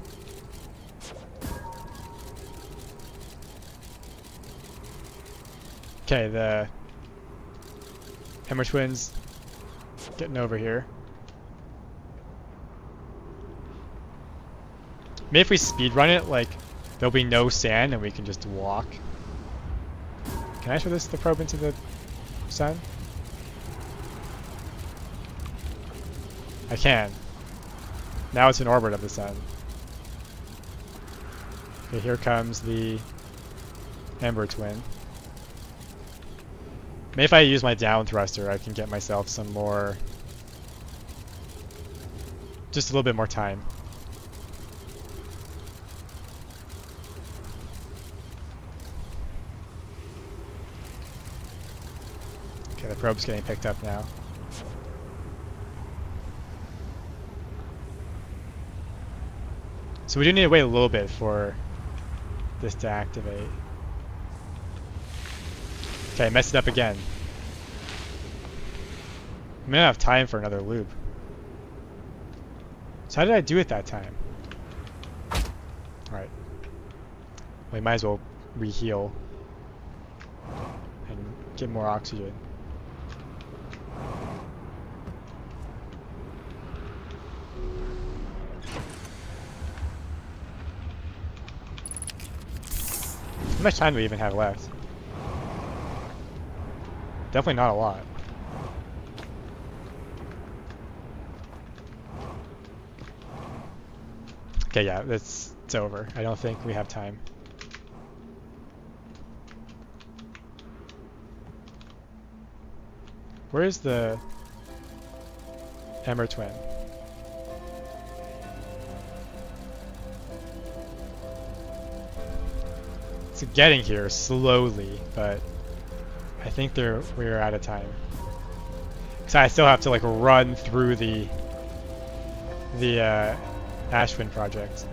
Okay, the Ember Twins getting over here. Maybe if we speedrun it, like, there'll be no sand and we can just walk. Can I throw the probe into the sun? I can. Now it's in orbit of the sun. Okay, here comes the Ember Twin. Maybe if I use my down thruster, I can get myself some more... just a little bit more time. Okay, the probe's getting picked up now. So we do need to wait a little bit for this to activate. Okay, I messed it up again. I'm gonna have time for another loop. So how did I do it that time? Alright. We might as well re-heal and get more oxygen. How much time do we even have left? Definitely not a lot. Okay, yeah, it's over. I don't think we have time. Where is the Ember Twin? It's getting here slowly, but I think we're out of time. Cause I still have to like run through the Ash Twin project.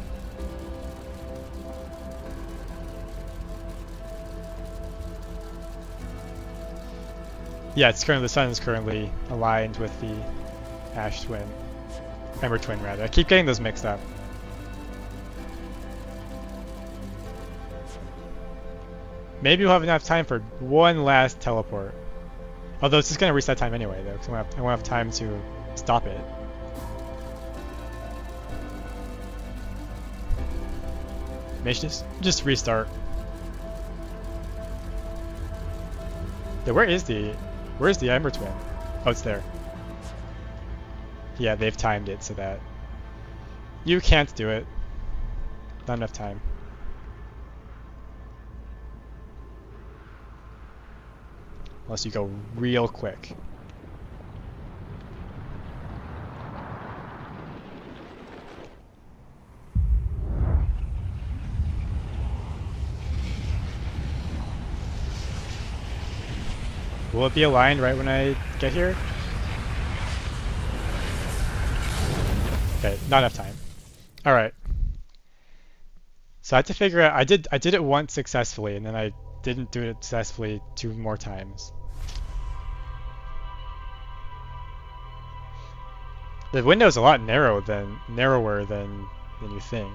Yeah, it's currently, the sun is currently aligned with the Ash Twin, Ember Twin rather. I keep getting those mixed up. Maybe we'll have enough time for one last teleport. Although it's just gonna reset time anyway, though, because I won't have time to stop it. Maybe just restart. Yeah, where's the Ember Twin? Oh, it's there. Yeah, they've timed it so that you can't do it. Not enough time. Unless you go real quick. will it be aligned right when I get here? Okay, not enough time. All right. So I had to figure out. I did it once successfully, and then I didn't do it successfully 2 more times. The window is a lot narrower than you think.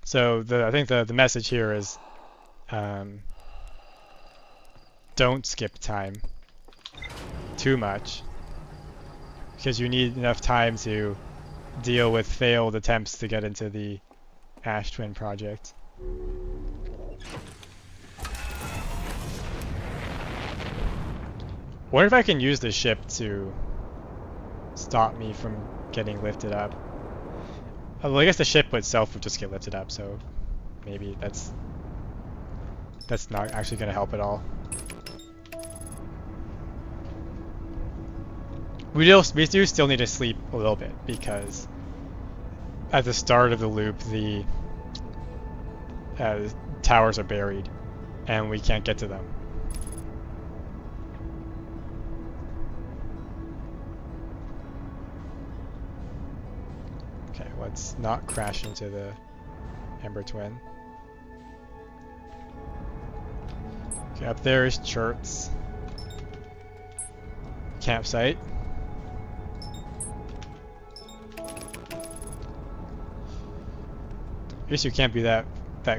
So I think the message here is don't skip time too much, because you need enough time to deal with failed attempts to get into the Ash Twin project. Wonder if I can use the ship to stop me from getting lifted up. Well, I guess the ship itself would just get lifted up, so maybe that's not actually going to help at all. We do still need to sleep a little bit, because at the start of the loop the towers are buried and we can't get to them. Okay, let's not crash into the Ember Twin. Okay, up there is Chert's campsite. I guess you can't be that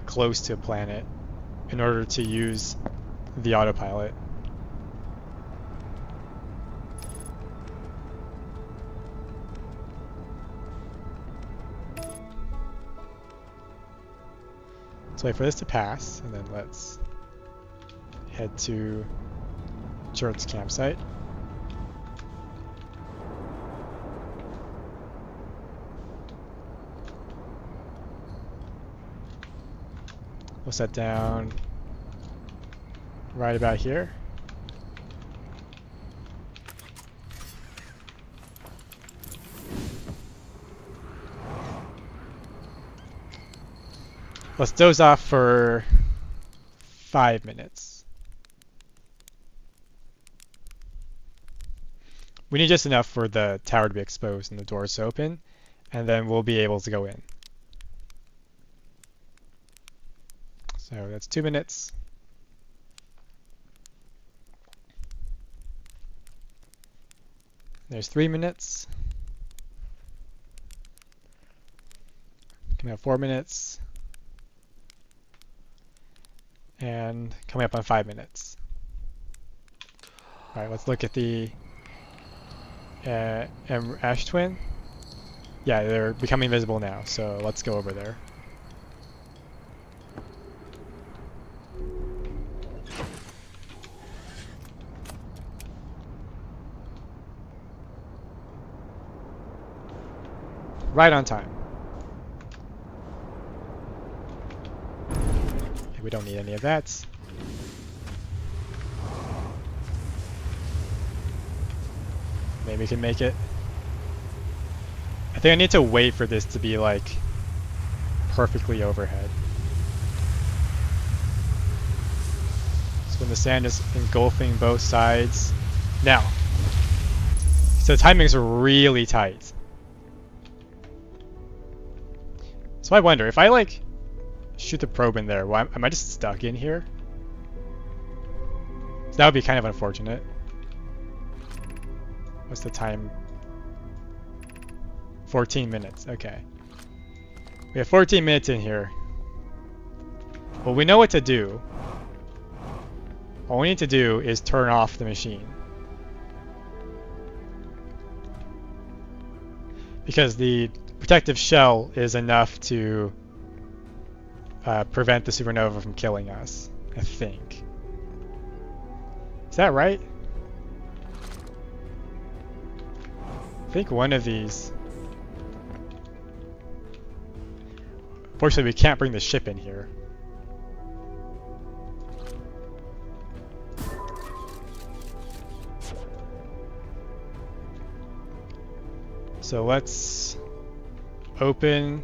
close to a planet in order to use the autopilot. Let's wait for this to pass, and then let's head to Chert's campsite. We'll set down right about here. Let's doze off for 5 minutes. We need just enough for the tower to be exposed and the doors to open, and then we'll be able to go in. So that's 2 minutes. There's 3 minutes. Coming up 4 minutes. And coming up on 5 minutes. Alright, let's look at the Ash Twin. Yeah, they're becoming visible now, so let's go over there. Right on time. Okay, we don't need any of that. Maybe we can make it. I think I need to wait for this to be like perfectly overhead. So when the sand is engulfing both sides. Now. So the timings are really tight. So I wonder, if I like shoot the probe in there, am I just stuck in here? So that would be kind of unfortunate. What's the time? 14 minutes, okay. We have 14 minutes in here. Well, we know what to do. All we need to do is turn off the machine. Because the protective shell is enough to prevent the supernova from killing us, I think. Is that right? I think one of these. Fortunately, we can't bring the ship in here. So let's open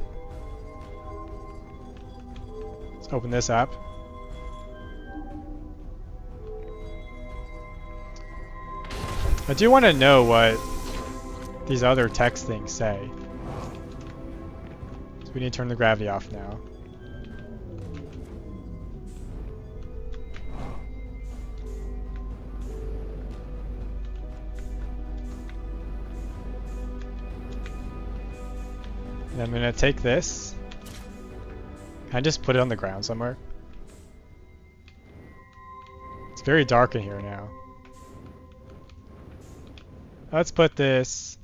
this up. I do want to know what these other text things say. So we need to turn the gravity off now. And I'm going to take this. Can I just put it on the ground somewhere? It's very dark in here now. Let's put this.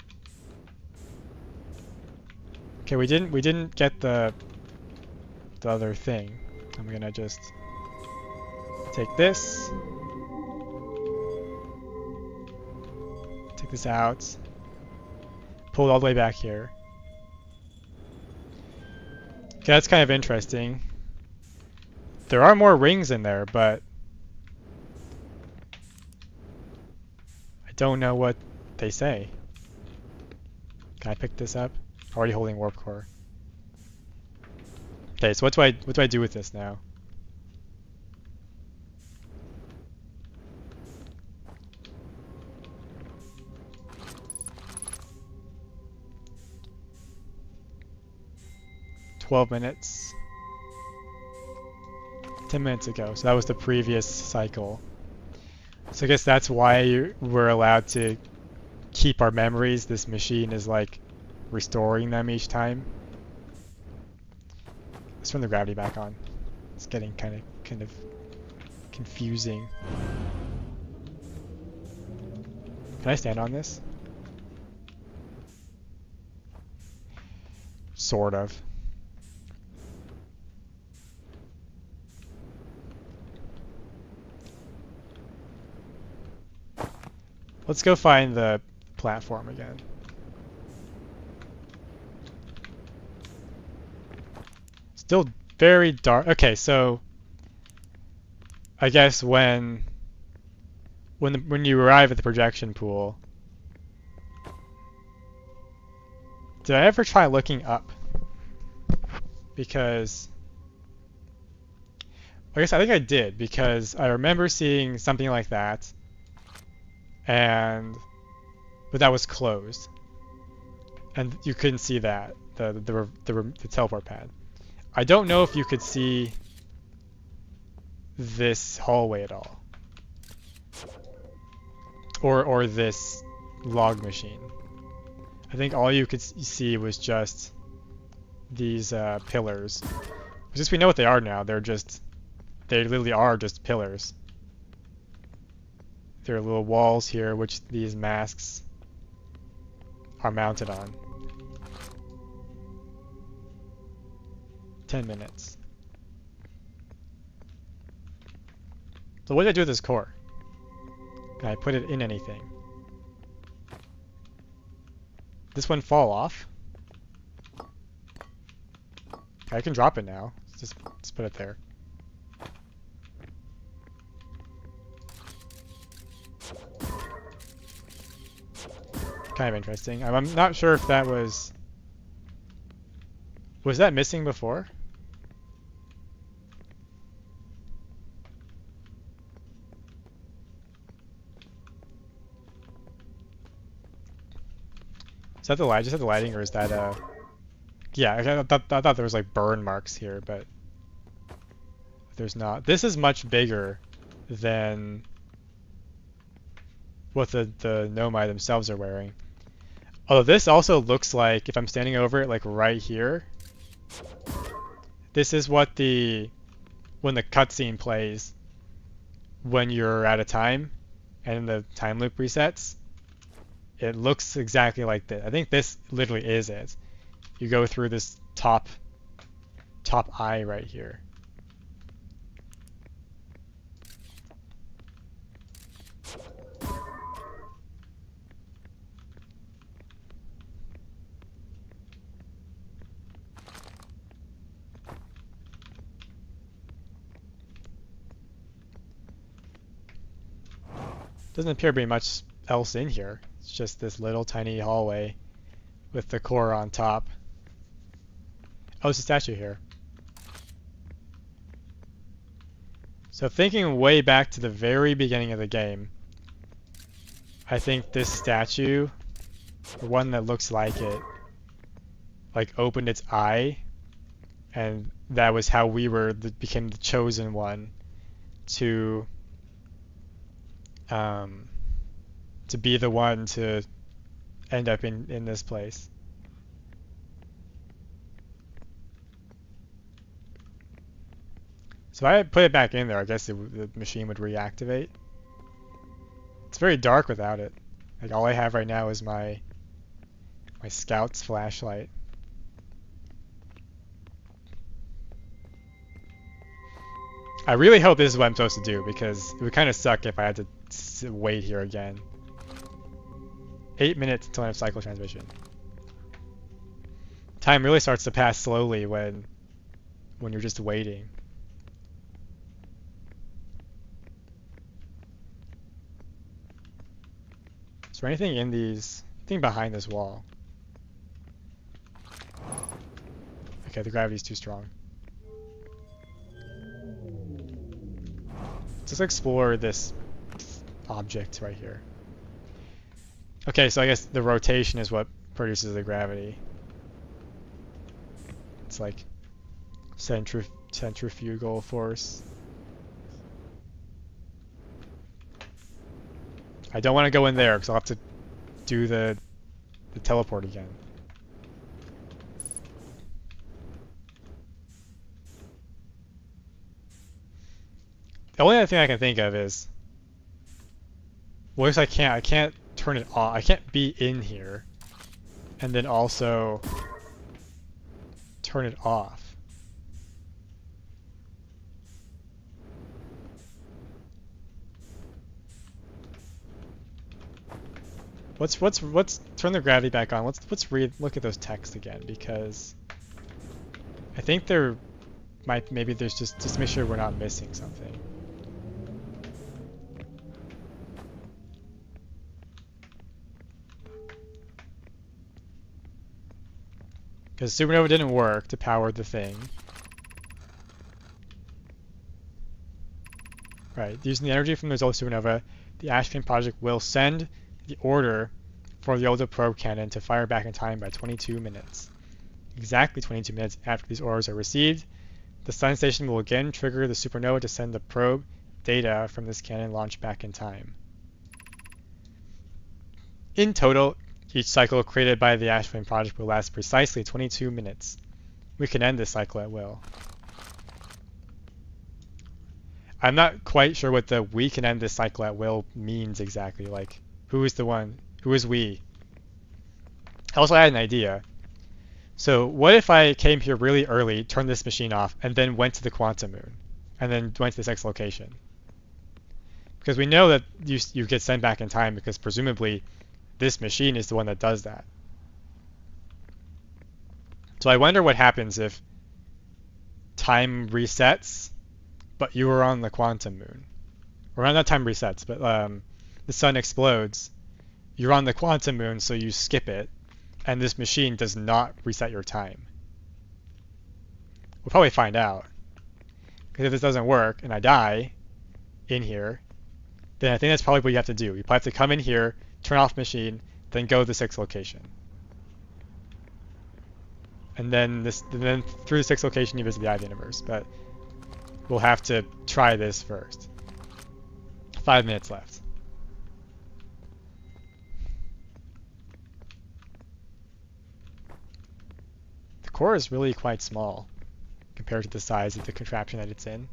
Okay, we didn't get the other thing. I'm gonna just take this. Take this out. Pull it all the way back here. Okay, that's kind of interesting. There are more rings in there, but I don't know what they say. Can I pick this up? Already holding warp core. Okay, so what do I do with this now? "12 minutes. 10 minutes ago." So that was the previous cycle. So I guess that's why we're allowed to keep our memories. This machine is like restoring them each time. Let's turn the gravity back on. It's getting kind of confusing. Can I stand on this? Sort of. Let's go find the platform again. Still very dark. Okay, so I guess when you arrive at the projection pool, did I ever try looking up? Because I think I did, because I remember seeing something like that, but that was closed, and you couldn't see that the teleport pad. I don't know if you could see this hallway at all, or this log machine. I think all you could see was just these pillars. Just we know what they are now. They literally are just pillars. There are little walls here which these masks are mounted on. 10 minutes. So what did I do with this core? Can I put it in anything? This one fall off? I can drop it now. Just put it there. Kind of interesting. I'm not sure if that was that missing before? Is that the light? Just the lighting, or is that yeah, I thought there was like burn marks here, but there's not. This is much bigger than what the Nomai themselves are wearing. Although this also looks like, if I'm standing over it, like right here, this is what when the cutscene plays when you're at a time and the time loop resets. It looks exactly like this. I think this literally is it. You go through this top eye right here. Doesn't appear to be much else in here. It's just this little tiny hallway with the core on top. Oh, there's a statue here. So thinking way back to the very beginning of the game, I think this statue, the one that looks like it, like opened its eye, and that was how we became the chosen one to be the one to end up in this place. So if I put it back in there, I guess the machine would reactivate. It's very dark without it. Like all I have right now is my scout's flashlight. I really hope this is what I'm supposed to do, because it would kind of suck if I had to wait here again. 8 minutes until I have cycle transmission. Time really starts to pass slowly when you're just waiting. Is there anything in these? Anything behind this wall? Okay, the gravity's too strong. Let's explore this object right here. Okay, so I guess the rotation is what produces the gravity. It's like centrifugal force. I don't want to go in there because I'll have to do the teleport again. The only other thing I can think of is, what if I can't turn it off. I can't be in here and then also turn it off. Let's turn the gravity back on. Let's look at those texts again, because I think maybe there's just to make sure we're not missing something. Because supernova didn't work to power the thing. Right, using the energy from the result of supernova, the Ashfin project will send the order for the Yoda probe cannon to fire back in time by 22 minutes. Exactly 22 minutes after these orders are received, the Sun Station will again trigger the supernova to send the probe data from this cannon launch back in time. In total, each cycle created by the Ashfin project will last precisely 22 minutes. We can end this cycle at will. I'm not quite sure what the "we can end this cycle at will" means exactly. Like, who is the one? Who is we? Also, I had an idea. So what if I came here really early, turned this machine off, and then went to the quantum moon, and then went to this X location? Because we know that you get sent back in time, because presumably this machine is the one that does that. So I wonder what happens if time resets, but you were on the quantum moon. Or not time resets, but the sun explodes. You're on the quantum moon, so you skip it, and this machine does not reset your time. We'll probably find out. Because if this doesn't work, and I die in here, then I think that's probably what you have to do. You probably have to come in here, turn off machine, then go to the 6th location. And then through the 6th location you visit the Eye of the Universe. But we'll have to try this first. 5 minutes left. The core is really quite small compared to the size of the contraption that it's in.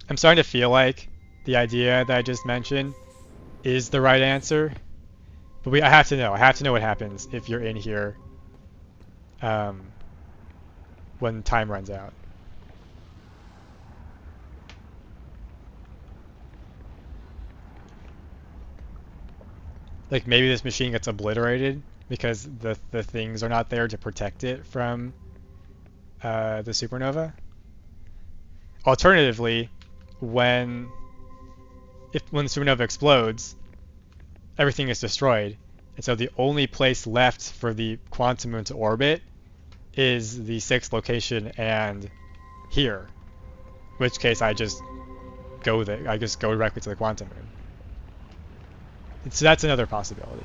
I'm starting to feel like the idea that I just mentioned is the right answer, but I have to know. I have to know what happens if you're in here when time runs out. Like maybe this machine gets obliterated because the things are not there to protect it from the supernova. Alternatively, when the supernova explodes, everything is destroyed. And so the only place left for the quantum moon to orbit is the 6th location and here. In which case I just go there. I just go directly to the quantum moon. And so that's another possibility.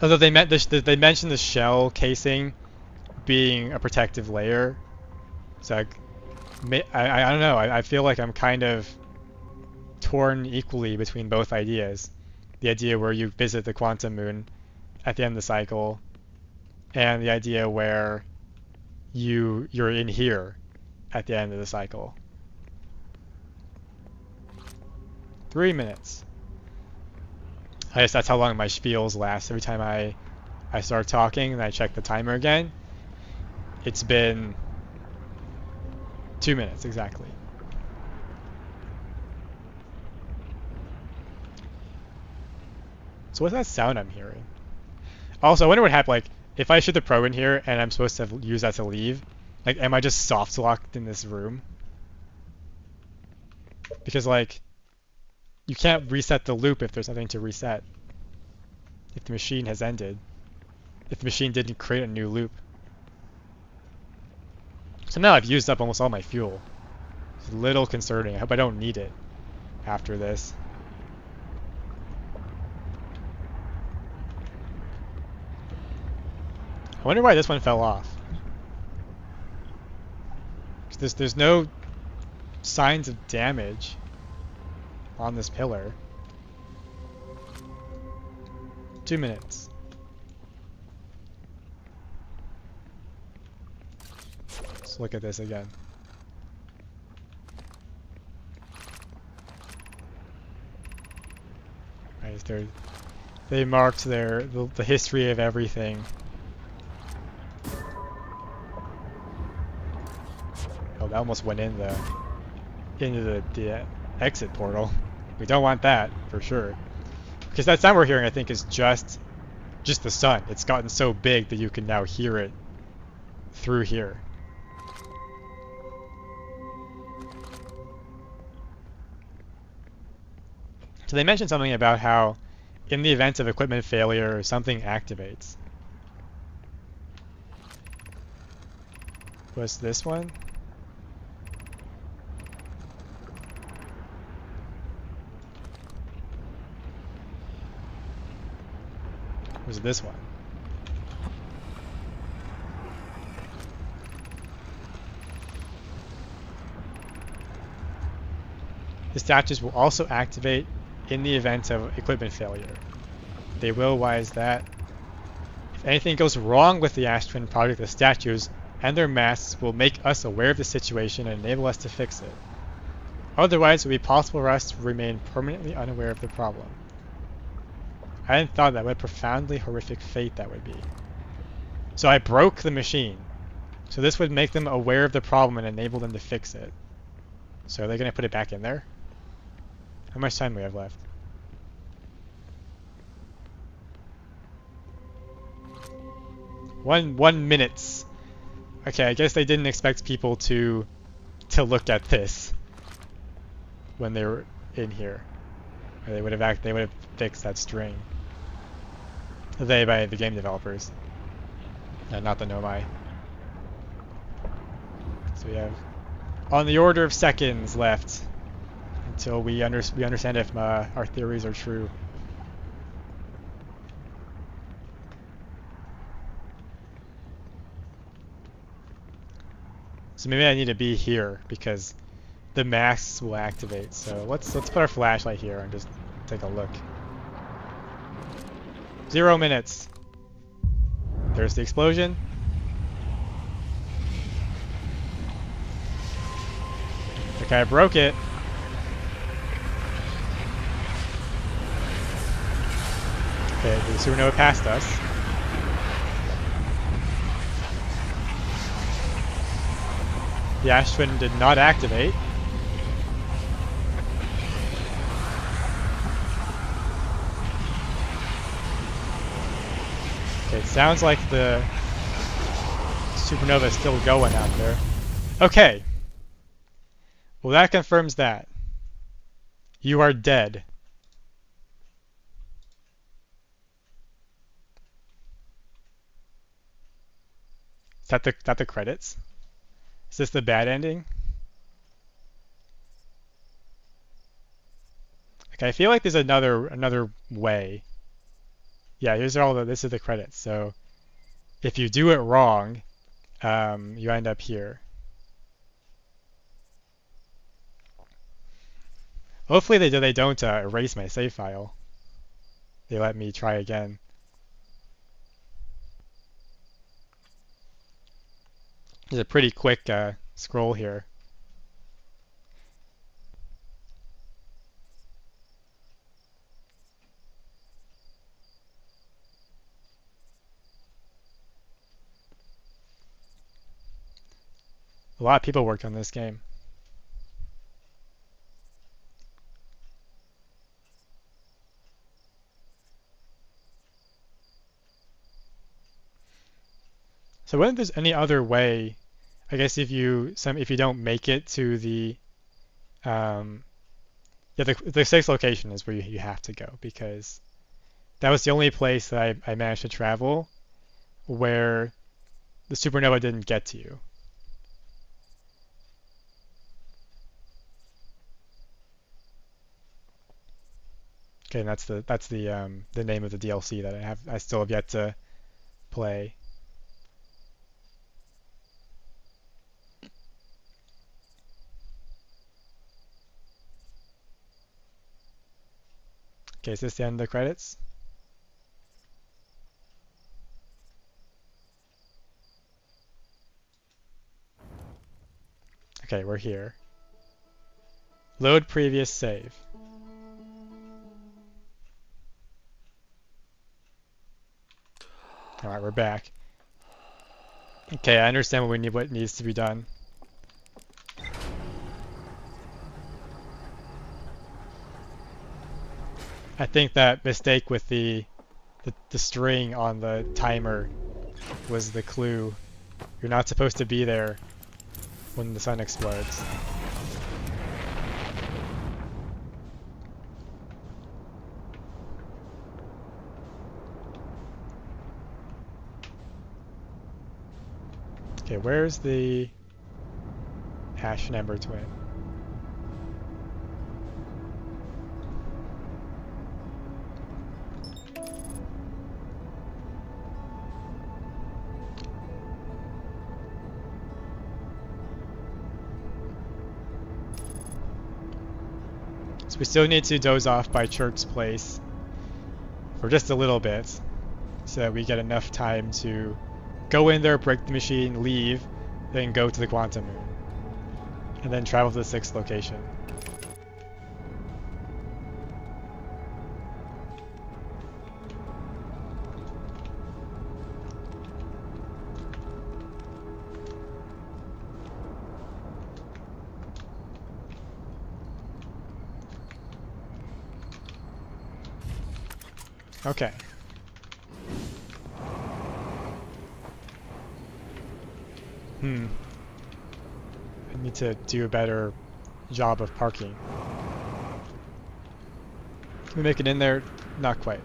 Although they mentioned the shell casing being a protective layer, so I don't know. I feel like I'm kind of torn equally between both ideas. The idea where you visit the quantum moon at the end of the cycle, and the idea where you're in here at the end of the cycle. 3 minutes. I guess that's how long my spiels last. Every time I start talking and I check the timer again, it's been 2 minutes exactly. So what's that sound I'm hearing? Also, I wonder what happened, like, if I shoot the probe in here and I'm supposed to use that to leave, like, am I just soft locked in this room? Because, like, you can't reset the loop if there's nothing to reset. If the machine has ended. If the machine didn't create a new loop. So now I've used up almost all my fuel. It's a little concerning. I hope I don't need it after this. I wonder why this one fell off. There's no signs of damage on this pillar. 2 minutes. Let's look at this again. Right, they marked the history of everything. Oh, that almost went into the exit portal. We don't want that for sure. Because that sound we're hearing, I think, is just the sun. It's gotten so big that you can now hear it through here. So they mentioned something about how in the event of equipment failure, something activates. Was this one? Was it this one? The statues will also activate in the event of equipment failure. They will, why is that? If anything goes wrong with the Ash Twin project, the statues and their masks will make us aware of the situation and enable us to fix it. Otherwise, it would be possible for us to remain permanently unaware of the problem. I hadn't thought that what a profoundly horrific fate that would be. So I broke the machine. So this would make them aware of the problem and enable them to fix it. So are they going to put it back in there? How much time do we have left? One minutes. Okay, I guess they didn't expect people to look at this when they were in here. Or they would have fixed that string. They by the game developers, not the Nomai. So we have on the order of seconds left until we understand if our theories are true. So maybe I need to be here because the masks will activate. So let's put our flashlight here and just take a look. 0 minutes. There's the explosion. Okay, I broke it. Okay, the supernova passed us. The Ash Twin did not activate. Okay, it sounds like the supernova is still going out there. Okay. Well, that confirms that. You are dead. Is that the credits? Is this the bad ending? Okay, I feel like there's another way. Yeah, this is the credits. So if you do it wrong, you end up here. Hopefully they don't erase my save file. They let me try again. There's a pretty quick scroll here. A lot of people worked on this game. So whether there's any other way, I guess if you don't make it to the yeah, the sixth location is where you have to go, because that was the only place that I managed to travel where the supernova didn't get to you. Okay, and that's the name of the DLC that I still have yet to play. Okay, is this the end of the credits? Okay, we're here. Load previous save. All right, we're back. Okay, I understand what needs to be done. I think that mistake with the string on the timer was the clue. You're not supposed to be there when the sun explodes. Okay, where's the Ash and Ember twin? So we still need to doze off by Church's place for just a little bit, so that we get enough time to go in there, break the machine, leave, then go to the Quantum Moon, and then travel to the sixth location. Okay. I need to do a better job of parking. Can we make it in there? Not quite.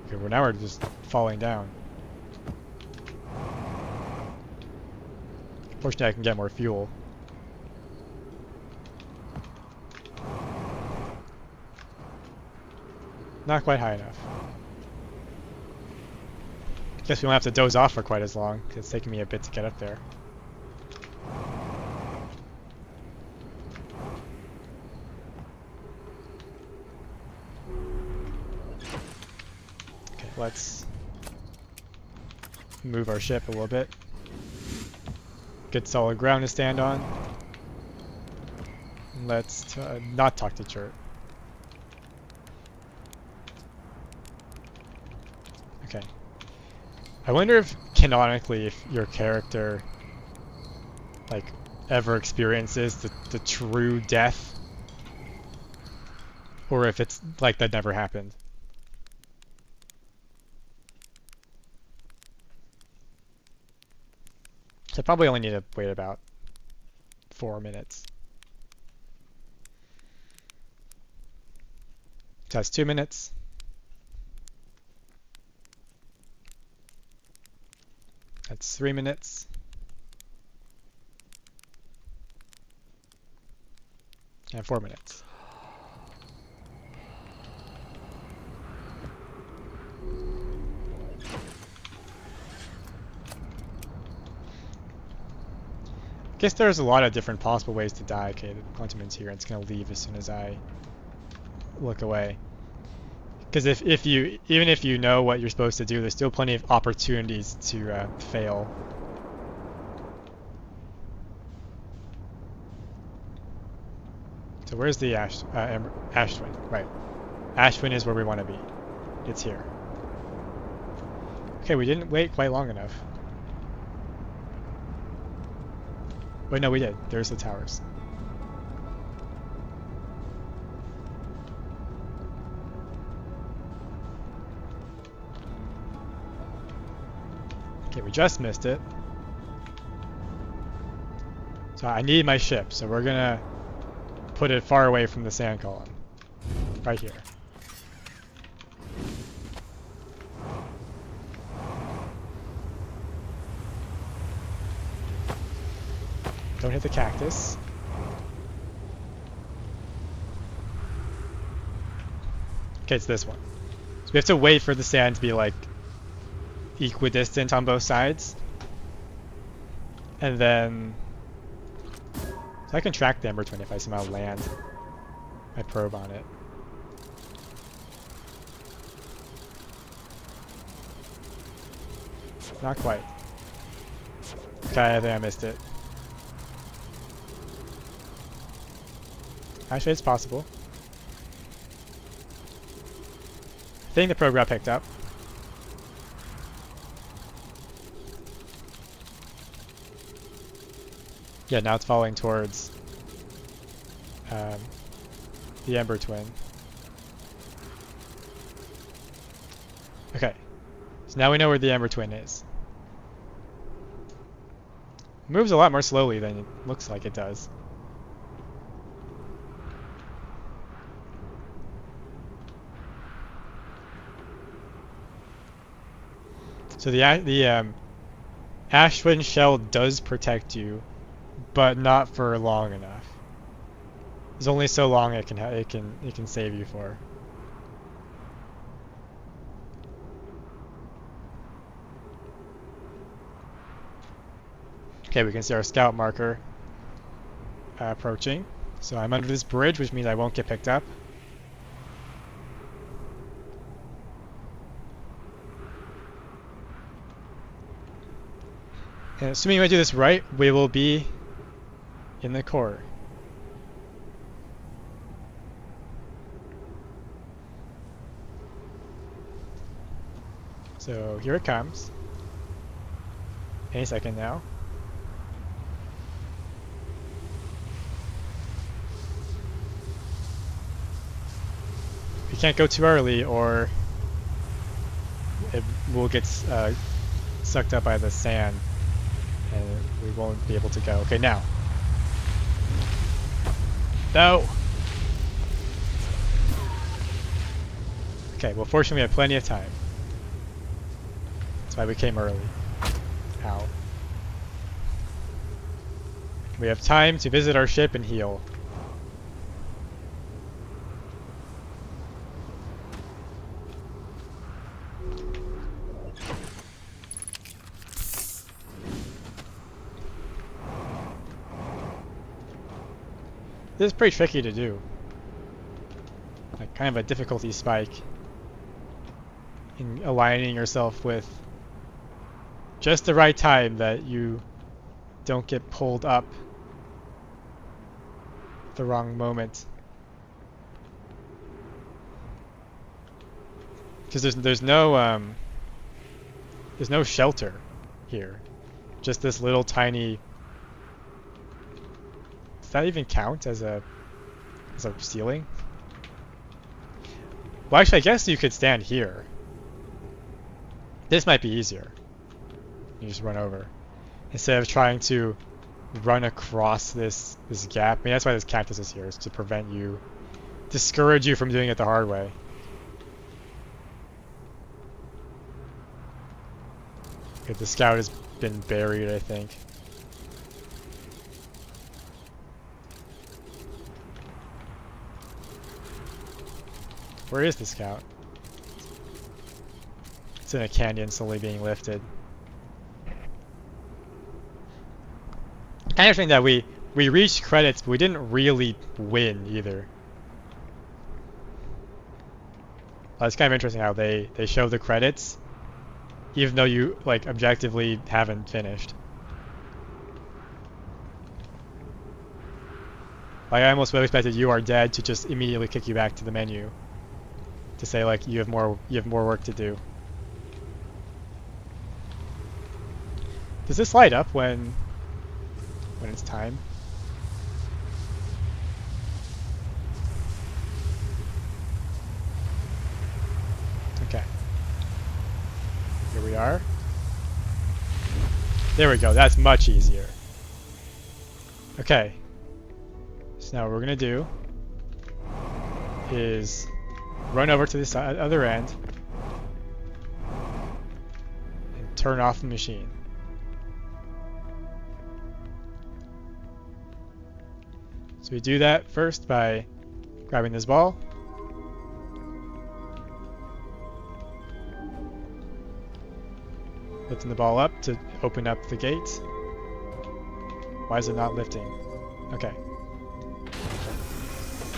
Okay, well now we're just falling down. Fortunately, I can get more fuel. Not quite high enough. Guess we don't have to doze off for quite as long, because it's taking me a bit to get up there. Okay, let's move our ship a little bit. Good solid ground to stand on. Let's not talk to Chert. Okay. I wonder if canonically, if your character like ever experiences the true death, or if it's like that never happened. So I probably only need to wait about 4 minutes. So that's 2 minutes. That's 3 minutes. And 4 minutes. I guess there's a lot of different possible ways to die. Okay, the quantum is here, and it's gonna leave as soon as I look away. Because even if you know what you're supposed to do, there's still plenty of opportunities to fail. So where's the ash twin? Right, ash twin is where we want to be. It's here. Okay, we didn't wait quite long enough. Wait, no, we did. There's the towers. Okay, we just missed it. So I need my ship, so we're gonna put it far away from the sand column. Right here. Don't hit the cactus. Okay, it's this one. So we have to wait for the sand to be like equidistant on both sides. And then so I can track the Ember Twin if I somehow land my probe on it. Not quite. Okay, I think I missed it. Actually, it's possible. I think the probe got picked up. Yeah, now it's falling towards the Ember Twin. Okay, so now we know where the Ember Twin is. It moves a lot more slowly than it looks like it does. So the Ash Twin shell does protect you, but not for long enough. There's only so long it can save you for. Okay, we can see our scout marker approaching. So I'm under this bridge, which means I won't get picked up. And assuming I do this right, we will be in the core. So here it comes. Any second now. We can't go too early or it will get sucked up by the sand and we won't be able to go. Okay, now. No! Okay, well fortunately we have plenty of time. That's why we came early. Ow. We have time to visit our ship and heal. This is pretty tricky to do. Like kind of a difficulty spike in aligning yourself with just the right time that you don't get pulled up at the wrong moment. Because there's no shelter here. Just this little tiny. Does that even count as a ceiling? Well, actually, I guess you could stand here. This might be easier. You just run over instead of trying to run across this gap. I mean, that's why this cactus is here, is to prevent you, discourage you from doing it the hard way. Okay, the scout is been buried, I think. Where is the scout? It's in a canyon slowly being lifted. Kind of interesting that we reached credits, but we didn't really win either. It's kind of interesting how they show the credits, even though you like objectively haven't finished. Like I almost would have expected "you are dead" to just immediately kick you back to the menu, to say like you have more work to do. Does this light up when it's time? Okay. Here we are. There we go. That's much easier. Okay. So now what we're gonna do is run over to this other end and turn off the machine. So we do that first by grabbing this ball. Lifting the ball up to open up the gate. Why is it not lifting? Okay.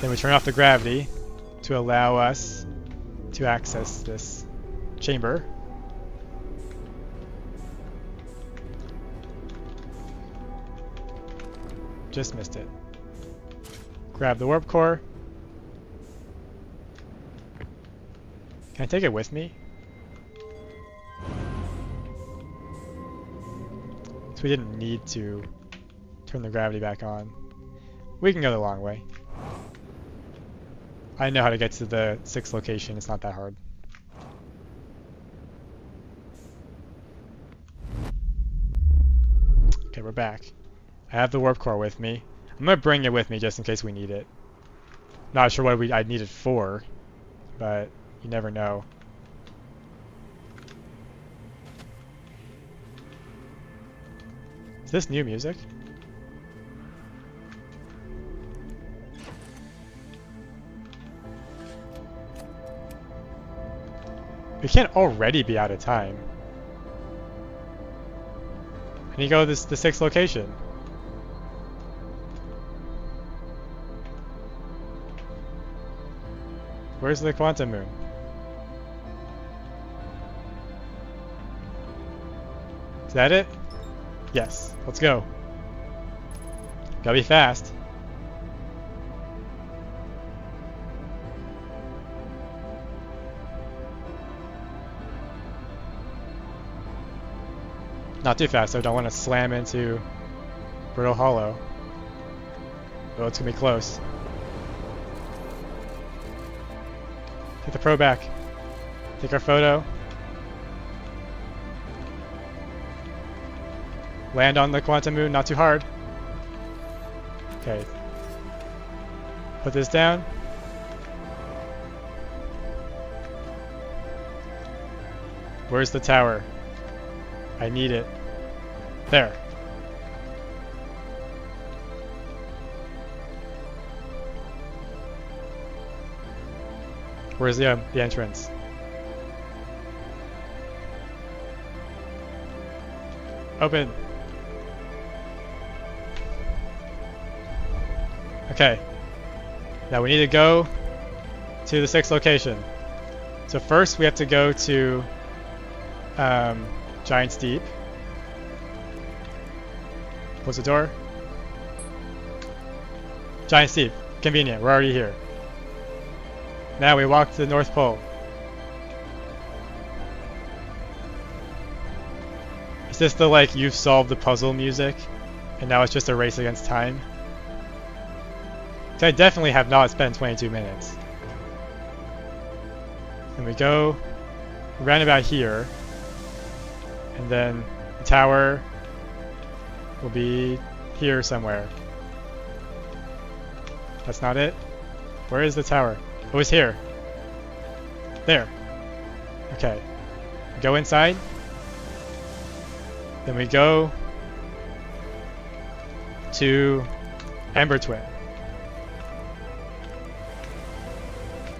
Then we turn off the gravity to allow us to access this chamber. Just missed it. Grab the warp core. Can I take it with me? So we didn't need to turn the gravity back on. We can go the long way. I know how to get to the 6th location, it's not that hard. Okay, we're back. I have the warp core with me. I'm gonna bring it with me just in case we need it. Not sure what I'd need it for, but you never know. Is this new music? We can't already be out of time. I need to go to the 6th location. Where's the quantum moon? Is that it? Yes. Let's go. Gotta be fast. Not too fast, so I don't want to slam into Brittle Hollow. Oh, it's gonna be close. Take the pro back. Take our photo. Land on the quantum moon, not too hard. Okay. Put this down. Where's the tower? I need it. There. Where's the entrance? Open. Okay. Now we need to go to the 6th location. So first we have to go to Giant's Deep. Close the door. Giant's Deep. Convenient. We're already here. Now we walk to the North Pole. Is this the like you've solved the puzzle music and now it's just a race against time? I definitely have not spent 22 minutes. And we go around about here. And then the tower will be here somewhere. That's not it? Where is the tower? Oh, it's here. There. Okay. Go inside. Then we go to Ember Twin.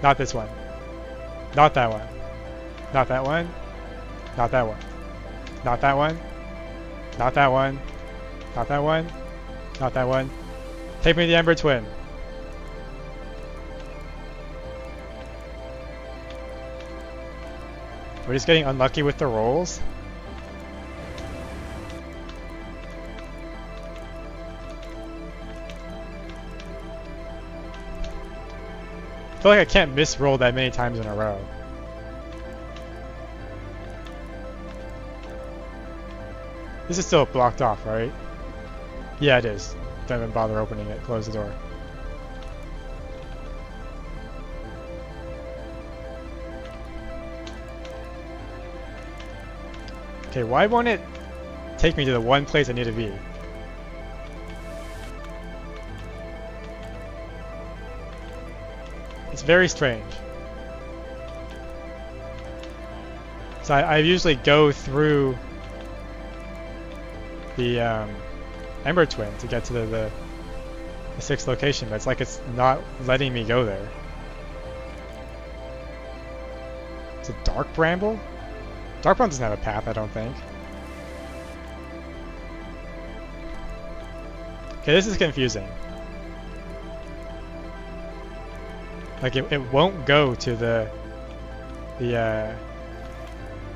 Not this one. Not that one. Not that one. Not that one. Not that one. Not that one. Not that one. Not that one. Take me to the Ember Twin. We're just getting unlucky with the rolls. I feel like I can't misroll that many times in a row. This is still blocked off, right? Yeah, it is. Don't even bother opening it. Close the door. Okay, why won't it take me to the one place I need to be? It's very strange. So I usually go through the Ember Twin to get to the 6th location, but it's like it's not letting me go there. It's a Dark Bramble? Dark Bramble doesn't have a path, I don't think. Okay, this is confusing. Like it won't go to the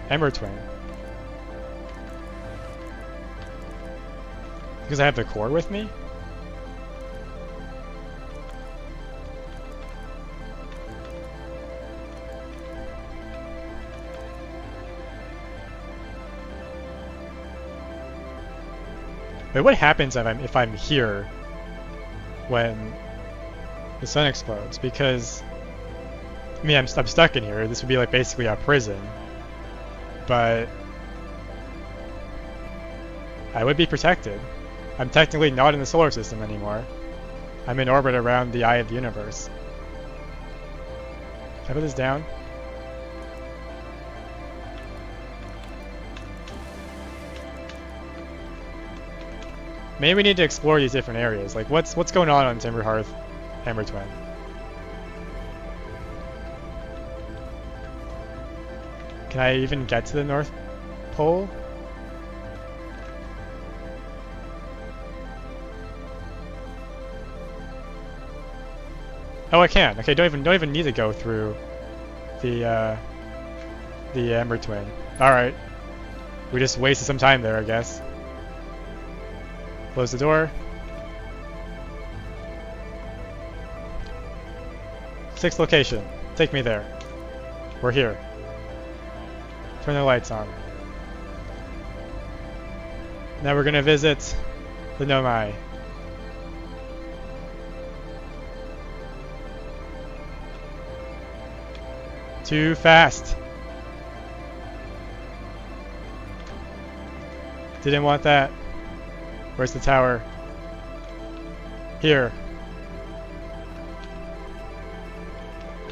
Ember Twin. Because I have the core with me? Wait, what happens if I'm here when the sun explodes? Because I mean, I'm stuck in here. This would be like basically a prison, but I would be protected. I'm technically not in the solar system anymore. I'm in orbit around the eye of the universe. Can I put this down? Maybe we need to explore these different areas. Like, what's going on Timberhearth, Ember Twin? Can I even get to the North Pole? Oh, I can. Okay, don't even need to go through the Ember Twin. All right, we just wasted some time there, I guess. Close the door. 6th location. Take me there. We're here. Turn the lights on. Now we're gonna visit the Nomai. Too fast. Didn't want that. Where's the tower? Here.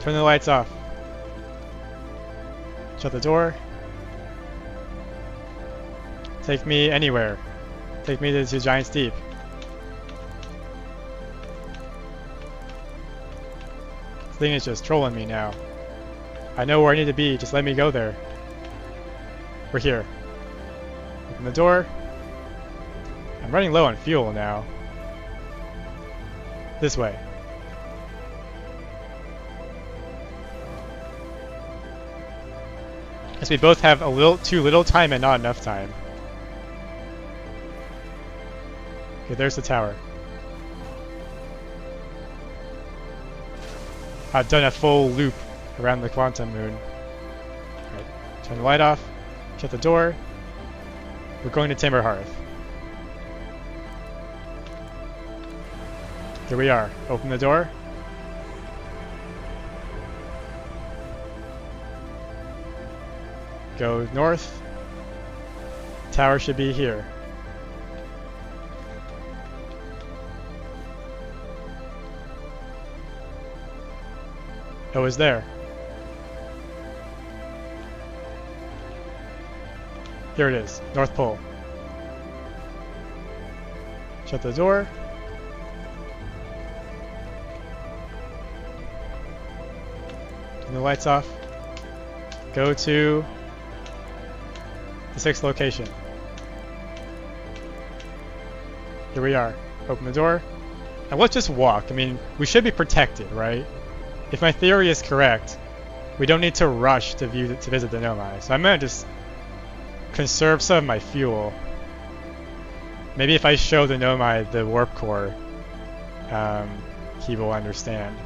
Turn the lights off. Shut the door. Take me anywhere. Take me to Giant's Deep. This thing is just trolling me now. I know where I need to be, just let me go there. We're here. Open the door. I'm running low on fuel now. This way. Guess we both have too little time and not enough time. Okay, there's the tower. I've done a full loop around the quantum moon. Right. Turn the light off. Shut the door. We're going to Timberhearth. Here we are. Open the door. Go north. Tower should be here. It was there. Here it is. North Pole. Shut the door. Turn the lights off. Go to the 6th location. Here we are. Open the door. And let's just walk. I mean, we should be protected, right? If my theory is correct, we don't need to rush to visit the Nomai. So I'm gonna just conserve some of my fuel. Maybe if I show the Nomai the warp core, he will understand.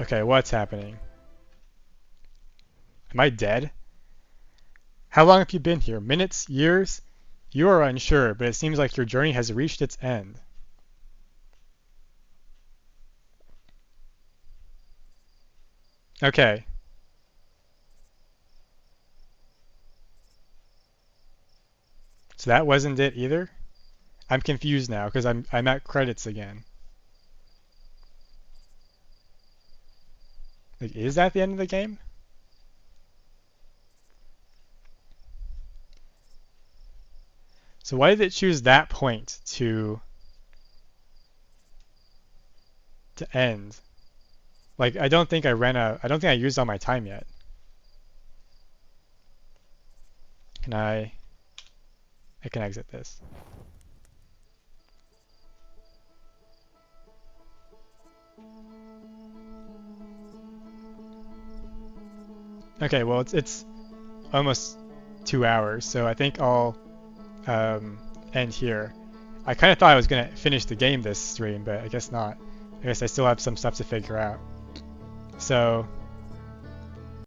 Okay, what's happening? Am I dead? How long have you been here? Minutes? Years? You are unsure, but it seems like your journey has reached its end. Okay. So that wasn't it either? I'm confused now because I'm at credits again. Like, is that the end of the game? So why did it choose that point to end? Like, I don't think I used all my time yet. I can exit this. Okay, well it's almost 2 hours, so I think I'll end here. I kind of thought I was gonna finish the game this stream, but I guess not. I guess I still have some stuff to figure out. So